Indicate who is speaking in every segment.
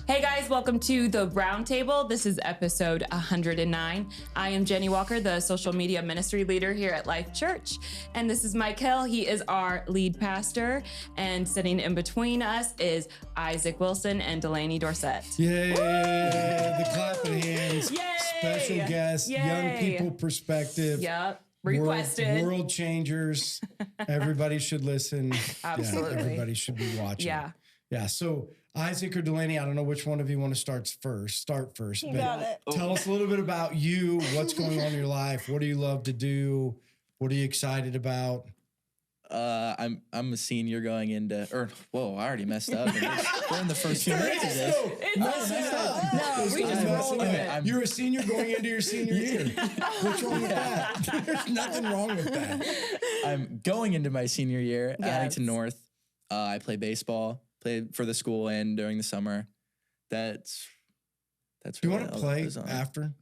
Speaker 1: Hey guys, welcome to the RoundTable. This is episode 109. I am Jenny Walker, the social media ministry leader here at Life Church. And this is Mike Hill. He is our lead pastor. And sitting in between us is Isaac Wilson and Delaney Dorsett.
Speaker 2: Yay! Woo! The clapping hands.
Speaker 1: Yay!
Speaker 2: Special guest,
Speaker 1: Yay!
Speaker 2: young people perspective.
Speaker 1: Yep. Requested.
Speaker 2: World changers. Everybody should listen.
Speaker 1: Absolutely.
Speaker 2: Yeah, everybody should be watching.
Speaker 1: Yeah.
Speaker 2: Yeah. So Isaac or Delaney, I don't know which one of you want to start first.
Speaker 3: You got it.
Speaker 2: Tell us a little bit about you. What's going on in your life? What do you love to do? What are you excited about?
Speaker 4: I'm a senior going into, I already messed up. We're in the first few minutes of this.
Speaker 1: No, we just roll with it.
Speaker 2: You're a senior going into your senior year. What's wrong with that? There's nothing wrong with that.
Speaker 4: I'm going into my senior year at
Speaker 1: Yes.
Speaker 4: Addington North. I play baseball, played for the school and during the summer. That's
Speaker 2: Do you
Speaker 4: really
Speaker 2: want to
Speaker 4: all
Speaker 2: play
Speaker 4: that goes on.
Speaker 2: after?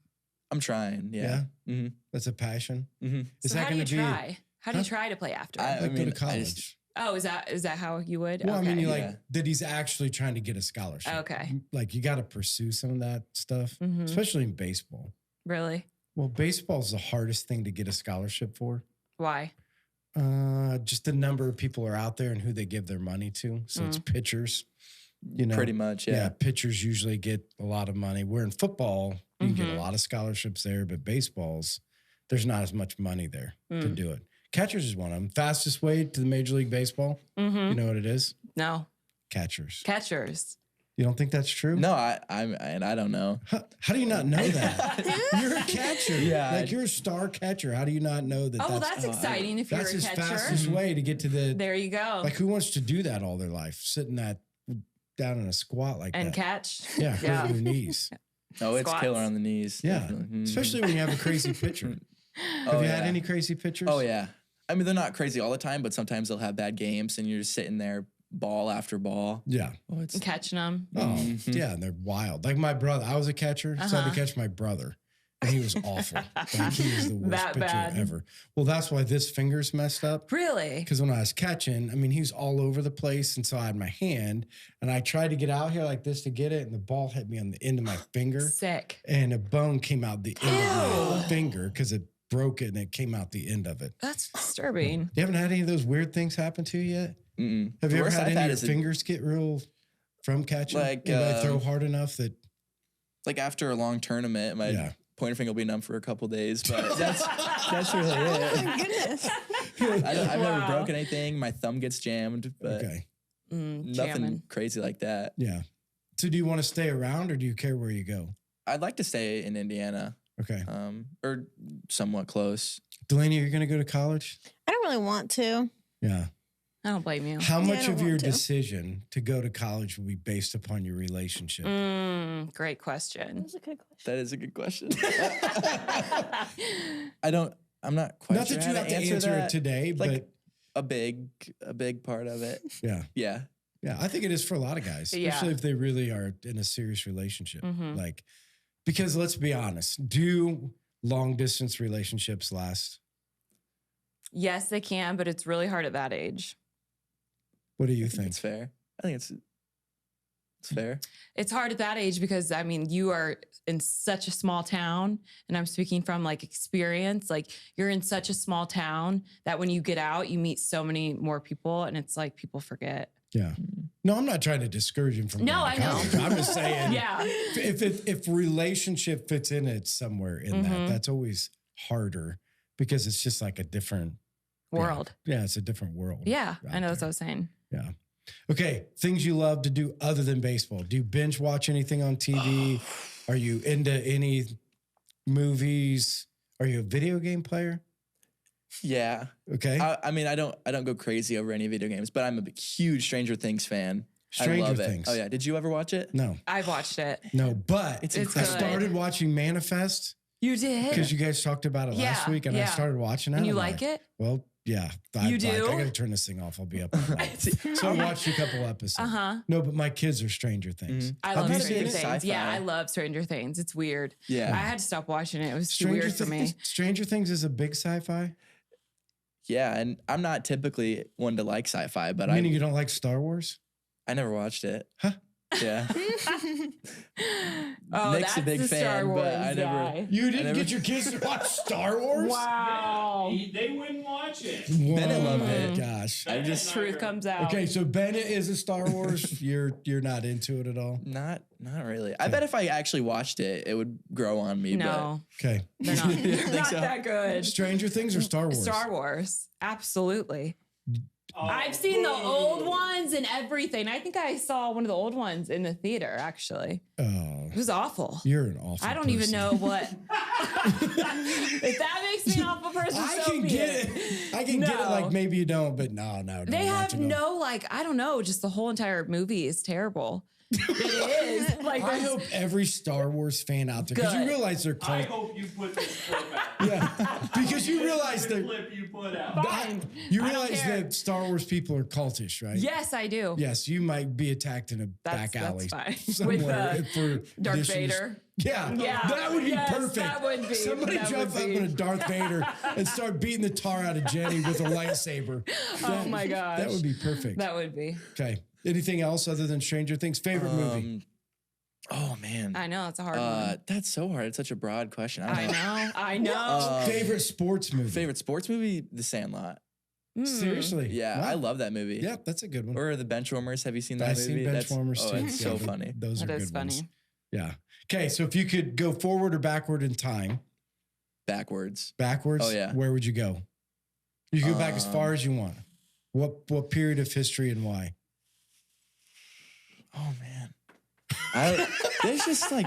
Speaker 4: I'm trying, yeah. Mm-hmm.
Speaker 2: That's a passion.
Speaker 4: Mm-hmm.
Speaker 2: Is
Speaker 1: So
Speaker 2: that
Speaker 1: how do you
Speaker 2: going to be?
Speaker 1: try? How do you try to play after?
Speaker 2: Like go to college.
Speaker 1: Is that how you would?
Speaker 2: Well,
Speaker 1: okay.
Speaker 2: I mean,
Speaker 4: Yeah.
Speaker 2: that he's actually trying to get a scholarship.
Speaker 1: Okay.
Speaker 2: Like you got to pursue some of that stuff,
Speaker 1: Mhm.
Speaker 2: especially in baseball.
Speaker 1: Really?
Speaker 2: Well, baseball is the hardest thing to get a scholarship for.
Speaker 1: Why?
Speaker 2: Just the number of people are out there and who they give their money to. So it's pitchers. You know,
Speaker 4: Pretty much, yeah.
Speaker 2: pitchers usually get a lot of money. Where in football, you can get
Speaker 1: Mhm.
Speaker 2: a lot of scholarships there, but baseball's, there's not as much money there to do it. Catchers is one of them. Fastest way to the Major League Baseball.
Speaker 1: Mm-hmm.
Speaker 2: You know what it is?
Speaker 1: No.
Speaker 2: Catchers.
Speaker 1: Catchers.
Speaker 2: You don't think that's true?
Speaker 4: No, I don't know.
Speaker 2: How do you not know that? You're a catcher.
Speaker 4: Yeah.
Speaker 2: Like you're a star catcher. How do you not know that?
Speaker 1: Oh, that's exciting if you're
Speaker 2: That's
Speaker 1: a
Speaker 2: his
Speaker 1: catcher.
Speaker 2: fastest way to get to the.
Speaker 1: There you go.
Speaker 2: Like who wants to do that all their life? Sitting down in a squat like
Speaker 1: and
Speaker 2: that.
Speaker 1: catch.
Speaker 2: Yeah, hurt your knees.
Speaker 4: Oh, it's
Speaker 1: Squats.
Speaker 4: killer on the knees.
Speaker 2: Yeah,
Speaker 4: Definitely. Mhm.
Speaker 2: especially when you have a crazy pitcher. Have you had any crazy pitchers?
Speaker 4: Oh, yeah. I mean, they're not crazy all the time, but sometimes they'll have bad games and you're just sitting there ball after ball.
Speaker 2: Yeah.
Speaker 4: Oh, it's
Speaker 1: And catching them.
Speaker 2: Oh, yeah, and they're wild. Like my brother, I was a catcher, so I had to catch my brother, and he was awful. Like he was the worst
Speaker 1: That
Speaker 2: pitcher
Speaker 1: bad.
Speaker 2: ever. Well, that's why this finger's messed up.
Speaker 1: Really?
Speaker 2: Because when I was catching, I mean, he was all over the place, and so I had my hand, and I tried to get out here like this to get it, and the ball hit me on the end of my finger,
Speaker 1: Sick.
Speaker 2: and a bone came out the end of my finger because it broke it, and it came out the end of it.
Speaker 1: That's disturbing.
Speaker 2: You haven't had any of those weird things happen to you yet?
Speaker 4: Mm-mm.
Speaker 2: Have
Speaker 4: The
Speaker 2: you ever
Speaker 4: worst
Speaker 2: had
Speaker 4: I've
Speaker 2: any of your
Speaker 4: is
Speaker 2: fingers get real from catching?
Speaker 4: Like,
Speaker 2: Anybody throw hard enough that...
Speaker 4: like after a long tournament, my
Speaker 2: Yeah.
Speaker 4: pointer finger will be numb for a couple days, but that's really it.
Speaker 3: My goodness.
Speaker 4: I've never
Speaker 1: Wow.
Speaker 4: broken anything. My thumb gets jammed, but
Speaker 2: Okay.
Speaker 4: nothing
Speaker 1: Jamming.
Speaker 4: crazy like that.
Speaker 2: Yeah. So do you want to stay around or do you care where you go?
Speaker 4: I'd like to stay in Indiana,
Speaker 2: Okay.
Speaker 4: or somewhat close.
Speaker 2: Delaney, you're going to go to college?
Speaker 3: I don't really want to.
Speaker 2: Yeah.
Speaker 1: I don't blame you.
Speaker 2: How
Speaker 3: Yeah, I
Speaker 2: much
Speaker 3: don't
Speaker 2: of your
Speaker 3: want to.
Speaker 2: decision to go to college will be based upon your relationship?
Speaker 1: Great question.
Speaker 3: That's a good question.
Speaker 4: That is a good question. I'm not quite
Speaker 2: Not
Speaker 4: sure
Speaker 2: that
Speaker 4: how
Speaker 2: you have to answer
Speaker 4: that.
Speaker 2: it today,
Speaker 4: Like
Speaker 2: but
Speaker 4: a big part of it.
Speaker 2: yeah.
Speaker 4: Yeah.
Speaker 2: Yeah. I think it is for a lot of guys,
Speaker 1: Yeah.
Speaker 2: especially if they really are in a serious relationship.
Speaker 1: Mhm.
Speaker 2: Like, because let's be honest, do long distance relationships last?
Speaker 1: Yes, they can, but it's really hard at that age.
Speaker 2: What do you
Speaker 4: I think
Speaker 2: think?
Speaker 4: it's fair. I think it's fair.
Speaker 1: It's hard at that age because I mean, you are in such a small town, and I'm speaking from like experience. Like you're in such a small town that when you get out, you meet so many more people, and it's like people forget.
Speaker 2: Yeah. No, I'm not trying to discourage him from
Speaker 1: No,
Speaker 2: going to
Speaker 1: I know.
Speaker 2: college. I'm just saying,
Speaker 1: Yeah.
Speaker 2: if relationship fits in it somewhere in that, that's always harder because it's just like a different
Speaker 1: World.
Speaker 2: Yeah, it's a different world.
Speaker 1: Yeah,
Speaker 2: out
Speaker 1: I know. That's what I
Speaker 2: there.
Speaker 1: was saying.
Speaker 2: Yeah. Okay, things you love to do other than baseball. Do you binge watch anything on TV? Are you into any movies? Are you a video game player?
Speaker 4: Yeah.
Speaker 2: Okay.
Speaker 4: I mean, I don't go crazy over any video games, but I'm a huge Stranger Things fan. I
Speaker 2: Stranger
Speaker 4: love
Speaker 2: Things.
Speaker 4: it. Oh yeah. Did you ever watch it?
Speaker 2: No,
Speaker 1: I've watched it.
Speaker 2: no, but
Speaker 4: It's
Speaker 2: I
Speaker 1: good.
Speaker 2: started watching Manifest
Speaker 1: You did?
Speaker 2: because you guys talked about it last
Speaker 1: Yeah,
Speaker 2: week, and I
Speaker 1: yeah.
Speaker 2: started watching it.
Speaker 1: And you
Speaker 2: I'm
Speaker 1: like it?
Speaker 2: Well, yeah.
Speaker 1: You do?
Speaker 2: I got to turn this thing off. I'll be up. all night. So I watched a couple episodes.
Speaker 1: Uh-huh.
Speaker 2: No, but my kids are Stranger Things.
Speaker 1: I
Speaker 2: Have
Speaker 1: love
Speaker 2: you
Speaker 1: Stranger
Speaker 2: seen it?
Speaker 1: Things. Yeah,
Speaker 4: Sci-fi.
Speaker 1: I love Stranger Things. It's weird.
Speaker 4: Yeah.
Speaker 1: I had to stop watching it. It was too
Speaker 2: Stranger
Speaker 1: weird for me.
Speaker 2: Things. Stranger Things is a big sci-fi.
Speaker 4: Yeah, and I'm not typically one to like sci-fi, but
Speaker 2: Meaning you don't like Star Wars?
Speaker 4: I never watched it.
Speaker 2: Huh?
Speaker 4: Yeah.
Speaker 1: Oh,
Speaker 4: Nick's a
Speaker 1: that's
Speaker 4: big
Speaker 1: the Star
Speaker 4: fan,
Speaker 1: Wars
Speaker 4: but I never.
Speaker 1: guy.
Speaker 2: You didn't get your kids to watch Star Wars?
Speaker 1: Wow.
Speaker 5: They wouldn't watch it.
Speaker 4: Bennett loved it.
Speaker 2: Gosh.
Speaker 4: I just
Speaker 1: Truth comes out.
Speaker 2: Okay, so Bennett is a Star Wars. You're not into it at all.
Speaker 4: not really. I bet if I actually watched it, it would grow on me.
Speaker 1: No,
Speaker 2: Okay.
Speaker 1: they're not, they're not
Speaker 4: so?
Speaker 1: that good.
Speaker 2: Stranger Things or Star Wars?
Speaker 1: Star Wars, absolutely.
Speaker 5: Oh,
Speaker 1: I've seen the old ones and everything. I think I saw one of the old ones in the theater, actually.
Speaker 2: Oh,
Speaker 1: It was awful.
Speaker 2: you're an awful
Speaker 1: I don't even
Speaker 2: person.
Speaker 1: know what. If that makes me an awful person,
Speaker 2: I
Speaker 1: so
Speaker 2: can
Speaker 1: be
Speaker 2: get
Speaker 1: it.
Speaker 2: it. I can get it.
Speaker 1: No.
Speaker 2: Like maybe you don't, but no.
Speaker 1: They
Speaker 2: don't
Speaker 1: have
Speaker 2: watch it, no.
Speaker 1: no, like, I don't know, just the whole entire movie is terrible. It is. Like,
Speaker 2: I
Speaker 1: there's-
Speaker 2: hope every Star Wars fan out there, because you
Speaker 1: Good.
Speaker 2: realize they're
Speaker 5: I
Speaker 2: cult.
Speaker 5: hope you put this clip out.
Speaker 2: Yeah, because you realize
Speaker 5: The
Speaker 2: that
Speaker 5: clip you put out.
Speaker 1: Fine.
Speaker 2: you
Speaker 1: I don't
Speaker 2: realize
Speaker 1: care.
Speaker 2: that Star Wars people are cultish, right?
Speaker 1: Yes, I do.
Speaker 2: Yes, you might be attacked in a back
Speaker 1: That's
Speaker 2: alley
Speaker 1: fine.
Speaker 2: somewhere
Speaker 1: With,
Speaker 2: for
Speaker 1: Darth
Speaker 2: additions.
Speaker 1: Vader.
Speaker 2: Yeah,
Speaker 1: Yeah,
Speaker 2: that would be
Speaker 1: yes,
Speaker 2: perfect.
Speaker 1: that would be.
Speaker 2: Somebody
Speaker 1: That
Speaker 2: jump
Speaker 1: would
Speaker 2: up
Speaker 1: be.
Speaker 2: in a Darth Vader and start beating the tar out of Jenny with a lightsaber.
Speaker 1: Oh my gosh.
Speaker 2: That would be perfect.
Speaker 1: That would be.
Speaker 2: Okay. Anything else other than Stranger Things? Favorite movie?
Speaker 4: Oh man.
Speaker 1: I know, it's a hard one.
Speaker 4: That's so hard. It's such a broad question. I don't know.
Speaker 1: I know.
Speaker 2: Favorite sports movie?
Speaker 4: Favorite sports movie? The Sandlot.
Speaker 2: Seriously?
Speaker 4: Yeah,
Speaker 2: Wow.
Speaker 4: I love that movie.
Speaker 2: Yeah, that's a good one.
Speaker 4: Or the Benchwarmers. Have you seen that
Speaker 2: I've
Speaker 4: movie?
Speaker 2: seen Benchwarmers too.
Speaker 4: It's so
Speaker 2: Yeah,
Speaker 4: funny.
Speaker 2: Those are
Speaker 1: That
Speaker 2: good
Speaker 1: is
Speaker 2: ones.
Speaker 1: funny.
Speaker 2: Yeah. Okay, so if you could go forward or backward in time,
Speaker 4: Backwards.
Speaker 2: backwards,
Speaker 4: Oh, yeah.
Speaker 2: where would you go? You can go back as far as you want. What period of history and why?
Speaker 4: Oh man. There's just like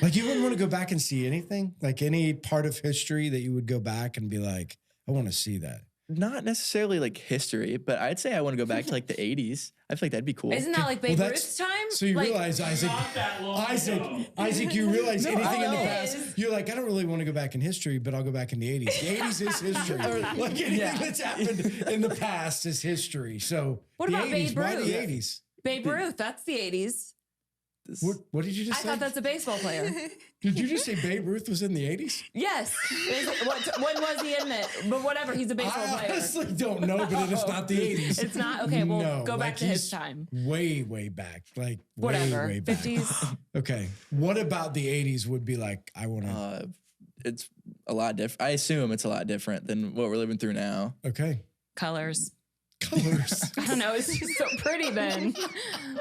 Speaker 2: Like you wouldn't want to go back and see anything? Like any part of history that you would go back and be like, I want to see that.
Speaker 4: not necessarily like history, but I'd say I want to go back to like the 80s. I feel like that'd be cool.
Speaker 1: Isn't that like Babe
Speaker 2: Well,
Speaker 1: Ruth's time?
Speaker 2: So you
Speaker 1: Like,
Speaker 2: realize, Isaac,
Speaker 5: Not that long ago.
Speaker 2: Isaac, you realize anything in the
Speaker 1: I
Speaker 2: past.
Speaker 1: know.
Speaker 2: You're like, I don't really want to go back in history, but I'll go back in the 80s. The 80s is history. Like anything that's happened in the past is history. So
Speaker 1: What
Speaker 2: the
Speaker 1: about
Speaker 2: 80s,
Speaker 1: Babe
Speaker 2: why
Speaker 1: Ruth?
Speaker 2: the 80s?
Speaker 1: Babe Ruth, that's the 80s.
Speaker 2: What did you
Speaker 1: I
Speaker 2: just say?
Speaker 1: thought that's a baseball player.
Speaker 2: Did you just say Babe Ruth was in the 80s?
Speaker 1: Yes. When was he in it? But whatever, he's a baseball
Speaker 2: I
Speaker 1: player.
Speaker 2: honestly don't know, but it is not the 80s.
Speaker 1: It's not? Okay, well,
Speaker 2: No,
Speaker 1: go back
Speaker 2: like
Speaker 1: to his
Speaker 2: he's
Speaker 1: time.
Speaker 2: Way, way back. Like
Speaker 1: Whatever.
Speaker 2: way back.
Speaker 1: 50s.
Speaker 2: Okay. What about the 80s would be like, I want to.
Speaker 4: It's a lot different. I assume it's a lot different than what we're living through now.
Speaker 2: Okay.
Speaker 1: Colors.
Speaker 2: Colors.
Speaker 1: I don't know. It's just so pretty then.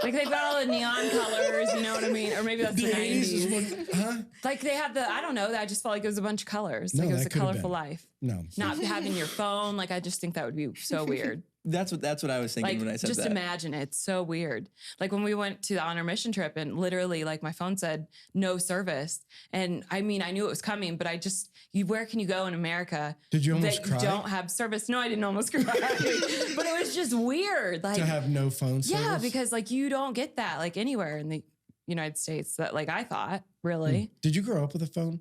Speaker 1: Like they've got all the neon colors, you know what I mean? Or maybe that's the, 90s.
Speaker 2: is what, huh?
Speaker 1: Like they have the, I don't know, I just felt like it was a bunch of colors.
Speaker 2: No,
Speaker 1: Like it was
Speaker 2: that
Speaker 1: a
Speaker 2: could've
Speaker 1: colorful
Speaker 2: been.
Speaker 1: life.
Speaker 2: No.
Speaker 1: Not having your phone, like I just think that would be so weird.
Speaker 4: That's what I was thinking
Speaker 1: Like
Speaker 4: when I said
Speaker 1: just
Speaker 4: that.
Speaker 1: imagine it. It's so weird. Like when we went to the honor mission trip and literally like my phone said no service. And I mean, I knew it was coming, but where can you go in America
Speaker 2: Did you almost
Speaker 1: that
Speaker 2: cry?
Speaker 1: you don't have service? No, I didn't almost cry. But it was just weird. Like
Speaker 2: To have no phone service?
Speaker 1: yeah, because like you don't get that like anywhere in the United States that like I thought, really.
Speaker 2: Did you grow up with a phone?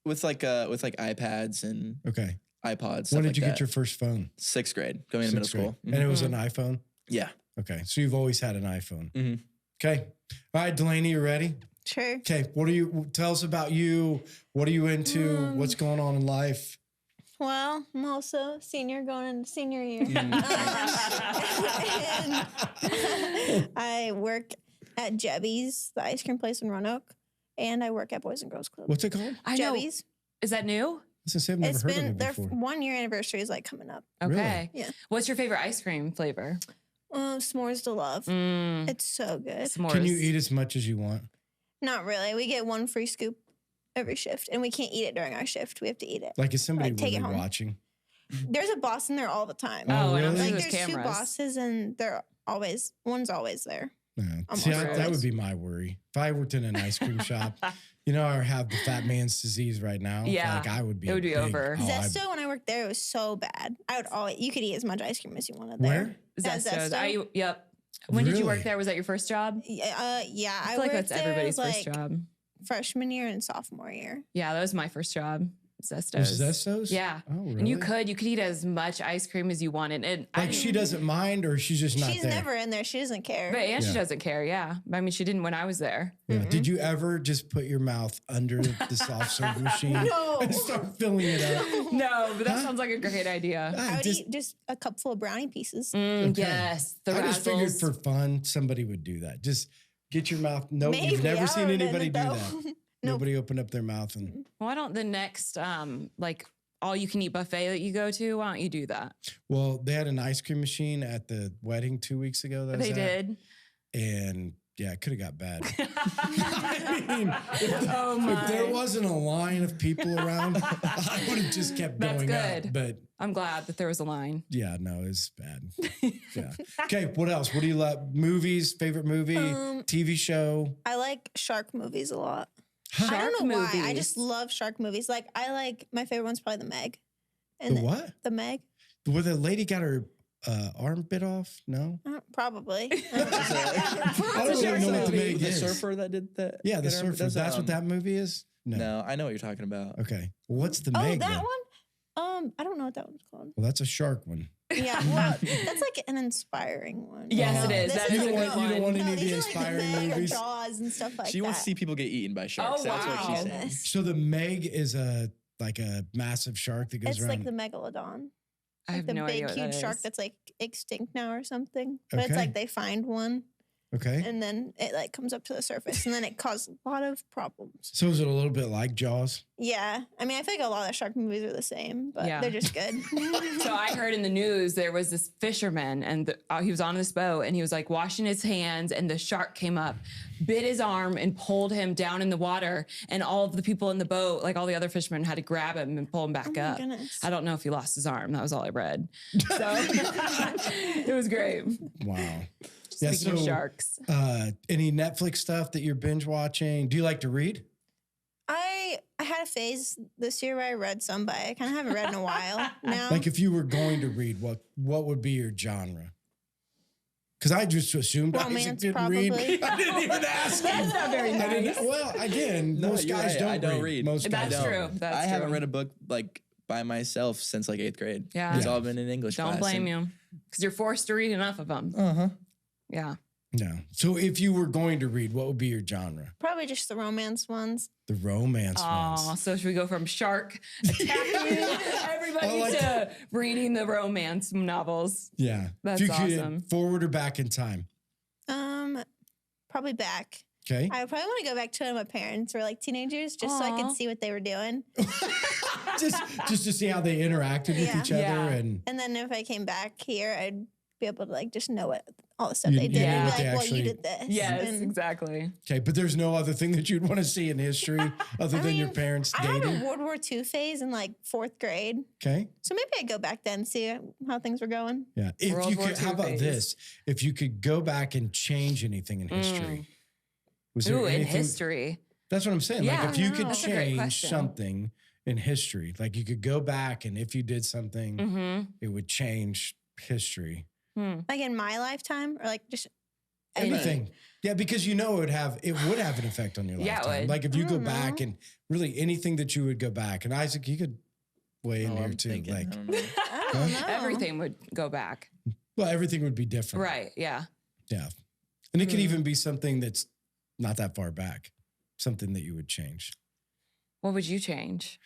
Speaker 4: with iPads and
Speaker 2: Okay.
Speaker 4: iPods.
Speaker 2: When
Speaker 4: stuff
Speaker 2: did you
Speaker 4: like
Speaker 2: get your first phone?
Speaker 4: 6th grade, going into middle
Speaker 2: Sixth grade.
Speaker 4: school.
Speaker 2: And it was an iPhone?
Speaker 4: Yeah.
Speaker 2: Okay. So you've always had an iPhone.
Speaker 4: Mhm.
Speaker 2: Okay. All right, Delaney, you ready?
Speaker 3: Sure.
Speaker 2: Okay. Tell us about you. What are you into? What's going on in life?
Speaker 3: Well, I'm also senior going into senior year. And I work at Jebby's, the ice cream place in Roanoke, and I work at Boys and Girls Club.
Speaker 2: What's it called?
Speaker 1: I know.
Speaker 3: Jebby's.
Speaker 1: Is that new?
Speaker 2: I was gonna say, I've never
Speaker 3: It's
Speaker 2: heard
Speaker 3: been
Speaker 2: of
Speaker 3: their
Speaker 2: it before.
Speaker 3: 1 year anniversary is like coming up.
Speaker 2: Really?
Speaker 1: Okay.
Speaker 3: Yeah.
Speaker 1: What's your favorite ice cream flavor?
Speaker 3: S'mores to love.
Speaker 1: Mm,
Speaker 3: It's so good.
Speaker 1: s'mores.
Speaker 2: Can you eat as much as you want?
Speaker 3: Not really. We get one free scoop every shift, and we can't eat it during our shift. We have to eat it.
Speaker 2: Like, is somebody
Speaker 3: Like, take it
Speaker 2: really
Speaker 3: home.
Speaker 2: watching?
Speaker 3: There's a boss in there all the time.
Speaker 2: Oh,
Speaker 1: and I'm
Speaker 2: really?
Speaker 1: sure
Speaker 3: Like
Speaker 1: there's
Speaker 3: there's two
Speaker 1: cameras.
Speaker 3: bosses, and one's always there.
Speaker 2: Yeah.
Speaker 3: I'm
Speaker 2: See,
Speaker 3: also
Speaker 2: that
Speaker 3: always-
Speaker 2: would be my worry. If I worked in an ice cream shop, you know, I have the fat man's disease right now.
Speaker 1: Yeah.
Speaker 2: Like, I would be.
Speaker 1: It would be
Speaker 2: big-
Speaker 1: over.
Speaker 2: Oh,
Speaker 3: Zesto, when I worked there, it was so bad. I would always, you could eat as much ice cream as you wanted there.
Speaker 2: Where?
Speaker 3: At
Speaker 1: Zesto. Yep. When did you work
Speaker 2: Really?
Speaker 1: there? Was that your first job?
Speaker 3: Yeah,
Speaker 1: I feel like
Speaker 3: worked
Speaker 1: that's
Speaker 3: there
Speaker 1: everybody's
Speaker 3: like
Speaker 1: first job.
Speaker 3: freshman year and sophomore year.
Speaker 1: Yeah, that was my first job. Zestos.
Speaker 2: There's Zestos?
Speaker 1: Yeah.
Speaker 2: Oh, really?
Speaker 1: And you could eat as much ice cream as you wanted. And
Speaker 2: Like she doesn't mind, or she's just not
Speaker 3: She's
Speaker 2: there?
Speaker 3: never in there. She doesn't care.
Speaker 1: But she
Speaker 2: Yeah.
Speaker 1: doesn't care. Yeah. I mean, she didn't when I was there.
Speaker 2: Yeah. Did you ever just put your mouth under the soft serve machine
Speaker 3: No.
Speaker 2: and start filling it up?
Speaker 1: No, but that sounds like a great idea.
Speaker 3: I would
Speaker 2: just,
Speaker 3: eat just a cup full of brownie pieces.
Speaker 2: Okay.
Speaker 1: Yes. The
Speaker 2: I just figured
Speaker 1: razzles.
Speaker 2: for fun, somebody would do that. Just get your mouth. No,
Speaker 3: Maybe,
Speaker 2: you've never
Speaker 3: I
Speaker 2: seen
Speaker 3: would've done
Speaker 2: anybody
Speaker 3: it,
Speaker 2: do
Speaker 3: though.
Speaker 2: that.
Speaker 3: Nope.
Speaker 2: Nobody open up their mouth and.
Speaker 1: Why don't the next like all you can eat buffet that you go to, why don't you do that?
Speaker 2: Well, they had an ice cream machine at the wedding 2 weeks ago. That I was
Speaker 1: They
Speaker 2: at,
Speaker 1: did.
Speaker 2: and yeah, it could have got bad. I mean,
Speaker 1: Oh
Speaker 2: if there
Speaker 1: my.
Speaker 2: wasn't a line of people around, I would have just kept
Speaker 1: That's
Speaker 2: going
Speaker 1: good.
Speaker 2: up. But
Speaker 1: I'm glad that there was a line.
Speaker 2: yeah, no, it's bad. Yeah. Okay, what else? What do you love? Movies? Favorite movie? TV show?
Speaker 3: I like shark movies a lot.
Speaker 1: Shark
Speaker 3: I don't know why. I
Speaker 1: movies.
Speaker 3: just love shark movies. Like my favorite one's probably The Meg.
Speaker 2: The what?
Speaker 3: The Meg.
Speaker 2: Where the lady got her arm bit off? No.
Speaker 3: Probably.
Speaker 2: I don't really
Speaker 1: shark
Speaker 2: know what the
Speaker 1: movie.
Speaker 2: Meg
Speaker 4: The
Speaker 2: is.
Speaker 4: surfer that did that.
Speaker 2: Yeah, the
Speaker 4: that arm-
Speaker 2: surfer. That's what that movie is?
Speaker 4: No, I know what you're talking about.
Speaker 2: Okay. What's the
Speaker 3: Oh,
Speaker 2: Meg?
Speaker 3: that
Speaker 2: then?
Speaker 3: one? I don't know what that one's called.
Speaker 2: Well, that's a shark one.
Speaker 3: Yeah, well, that's like an inspiring one.
Speaker 1: Yes,
Speaker 2: it is.
Speaker 3: This
Speaker 1: That
Speaker 3: is
Speaker 1: is a
Speaker 3: like
Speaker 1: good one.
Speaker 2: You don't want
Speaker 3: No,
Speaker 2: any of the
Speaker 3: these are like
Speaker 2: inspiring
Speaker 3: Meg or
Speaker 2: movies.
Speaker 3: Jaws and stuff like
Speaker 4: She
Speaker 3: that.
Speaker 4: wants to see people get eaten by sharks.
Speaker 1: Oh,
Speaker 4: That's what
Speaker 1: wow.
Speaker 4: she said.
Speaker 3: Goodness.
Speaker 2: So the Meg is like a massive shark that goes
Speaker 3: It's
Speaker 2: around.
Speaker 3: like the megalodon.
Speaker 1: I
Speaker 3: Like
Speaker 1: have
Speaker 3: the
Speaker 1: no idea
Speaker 3: big,
Speaker 1: what
Speaker 3: huge
Speaker 1: that
Speaker 3: shark
Speaker 1: is.
Speaker 3: that's like extinct now or something. But it's
Speaker 2: Okay.
Speaker 3: like they find one
Speaker 2: Okay.
Speaker 3: and then it like comes up to the surface and then it causes a lot of problems.
Speaker 2: So is it a little bit like Jaws?
Speaker 3: Yeah. I mean, I feel like a lot of shark movies are the same, but
Speaker 1: Yeah.
Speaker 3: they're just good.
Speaker 1: So I heard in the news there was this fisherman and he was on this boat and he was like washing his hands and the shark came up, bit his arm and pulled him down in the water. And all of the people in the boat, like all the other fishermen, had to grab him and pull him back
Speaker 3: Oh my
Speaker 1: up.
Speaker 3: goodness.
Speaker 1: I don't know if he lost his arm. That was all I read. So it was great.
Speaker 2: Wow.
Speaker 1: Speaking of sharks.
Speaker 2: Any Netflix stuff that you're binge watching? Do you like to read?
Speaker 3: I had a phase this year where I read some, but I kind of haven't read in a while now.
Speaker 2: Like if you were going to read, what would be your genre? Because I just assumed Isaac
Speaker 3: Romance,
Speaker 2: didn't
Speaker 3: probably.
Speaker 2: read. I didn't even ask him.
Speaker 1: That's not very
Speaker 2: I didn't-
Speaker 1: nice.
Speaker 2: well, again,
Speaker 4: No,
Speaker 2: most
Speaker 4: you're
Speaker 2: guys
Speaker 4: right. I
Speaker 2: don't
Speaker 4: don't
Speaker 2: read.
Speaker 4: read.
Speaker 2: Most guys
Speaker 1: That's
Speaker 2: don't.
Speaker 1: true. That's
Speaker 4: I haven't
Speaker 1: true.
Speaker 4: read a book like by myself since like 8th grade.
Speaker 1: Yeah.
Speaker 4: It's
Speaker 2: Yeah.
Speaker 4: all been in English
Speaker 1: Don't
Speaker 4: class.
Speaker 1: blame you. Because you're forced to read enough of them.
Speaker 4: Uh-huh.
Speaker 1: Yeah.
Speaker 2: No. So if you were going to read, what would be your genre?
Speaker 3: Probably just the romance ones.
Speaker 2: The romance
Speaker 1: Oh,
Speaker 2: ones.
Speaker 1: so should we go from shark attacking everybody
Speaker 2: I like
Speaker 1: to reading the romance novels?
Speaker 2: Yeah.
Speaker 1: That's
Speaker 2: if you
Speaker 1: awesome.
Speaker 2: could forward or back in time.
Speaker 3: Probably back.
Speaker 2: Okay.
Speaker 3: I would probably want to go back to when my parents were like teenagers, just so I
Speaker 1: Aw.
Speaker 3: could see what they were doing.
Speaker 2: just to see how they interacted with
Speaker 3: Yeah.
Speaker 2: each other
Speaker 1: Yeah.
Speaker 2: and
Speaker 3: And then if I came back here, I'd be able to like just know what all the stuff
Speaker 2: You-
Speaker 3: they
Speaker 2: you
Speaker 3: did.
Speaker 1: know
Speaker 3: And
Speaker 1: what
Speaker 3: be
Speaker 2: they
Speaker 3: like, well,
Speaker 2: actually-
Speaker 3: you did this.
Speaker 1: Yes,
Speaker 3: And
Speaker 1: exactly.
Speaker 2: okay, but there's no other thing that you'd want to see in history other
Speaker 3: I
Speaker 2: than your
Speaker 3: mean,
Speaker 2: parents
Speaker 3: I had
Speaker 2: dating.
Speaker 3: a World War II phase in like 4th grade.
Speaker 2: Okay.
Speaker 3: So maybe I'd go back then and see how things were going.
Speaker 2: Yeah. If
Speaker 1: World
Speaker 2: you
Speaker 1: War
Speaker 2: could,
Speaker 1: II
Speaker 2: how about
Speaker 1: phase.
Speaker 2: this? If you could go back and change anything in history, was there
Speaker 1: Ooh, in
Speaker 2: anything?
Speaker 1: history.
Speaker 2: That's what I'm saying.
Speaker 1: Yeah,
Speaker 2: like if you
Speaker 3: I
Speaker 2: could
Speaker 3: know.
Speaker 1: That's a great
Speaker 2: change
Speaker 1: question.
Speaker 2: something in history, like you could go back and if you did something,
Speaker 1: Mm-hmm.
Speaker 2: it would change history.
Speaker 3: Like in my lifetime or like just
Speaker 2: Everything. Yeah, because you know it would have an effect on your
Speaker 1: Yeah, it
Speaker 2: lifetime.
Speaker 1: would.
Speaker 2: Like if you
Speaker 3: I
Speaker 2: go
Speaker 3: don't
Speaker 2: back
Speaker 3: know.
Speaker 2: and really anything that you would go back. And Isaac, you could weigh in
Speaker 4: Oh,
Speaker 2: here
Speaker 4: I'm
Speaker 2: too.
Speaker 4: thinking,
Speaker 2: Like,
Speaker 4: I don't know.
Speaker 3: I don't know.
Speaker 1: Everything would go back.
Speaker 2: well, everything would be different.
Speaker 1: Right. Yeah.
Speaker 2: Yeah. And it could
Speaker 1: Hmm.
Speaker 2: even be something that's not that far back, something that you would change.
Speaker 1: What would you change?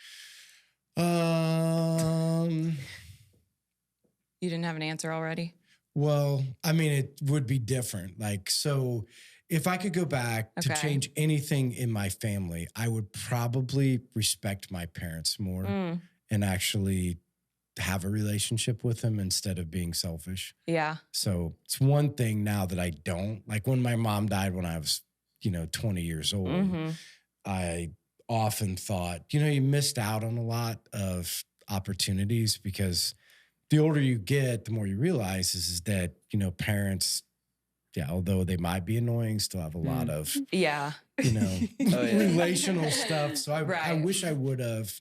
Speaker 1: You didn't have an answer already?
Speaker 2: Well, I mean, it would be different. Like, so if I could go back to
Speaker 1: Okay.
Speaker 2: change anything in my family, I would probably respect my parents more
Speaker 1: Mm,
Speaker 2: and actually have a relationship with them instead of being selfish.
Speaker 1: yeah.
Speaker 2: So it's one thing now that I don't. Like when my mom died when I was, 20 years old,
Speaker 1: Mm-hmm.
Speaker 2: I often thought, you missed out on a lot of opportunities because the older you get, the more you realize is that, parents, yeah, although they might be annoying, still have a lot of,
Speaker 1: Yeah.
Speaker 4: Oh, yeah.
Speaker 2: relational stuff. So I
Speaker 1: Right.
Speaker 2: wish I would have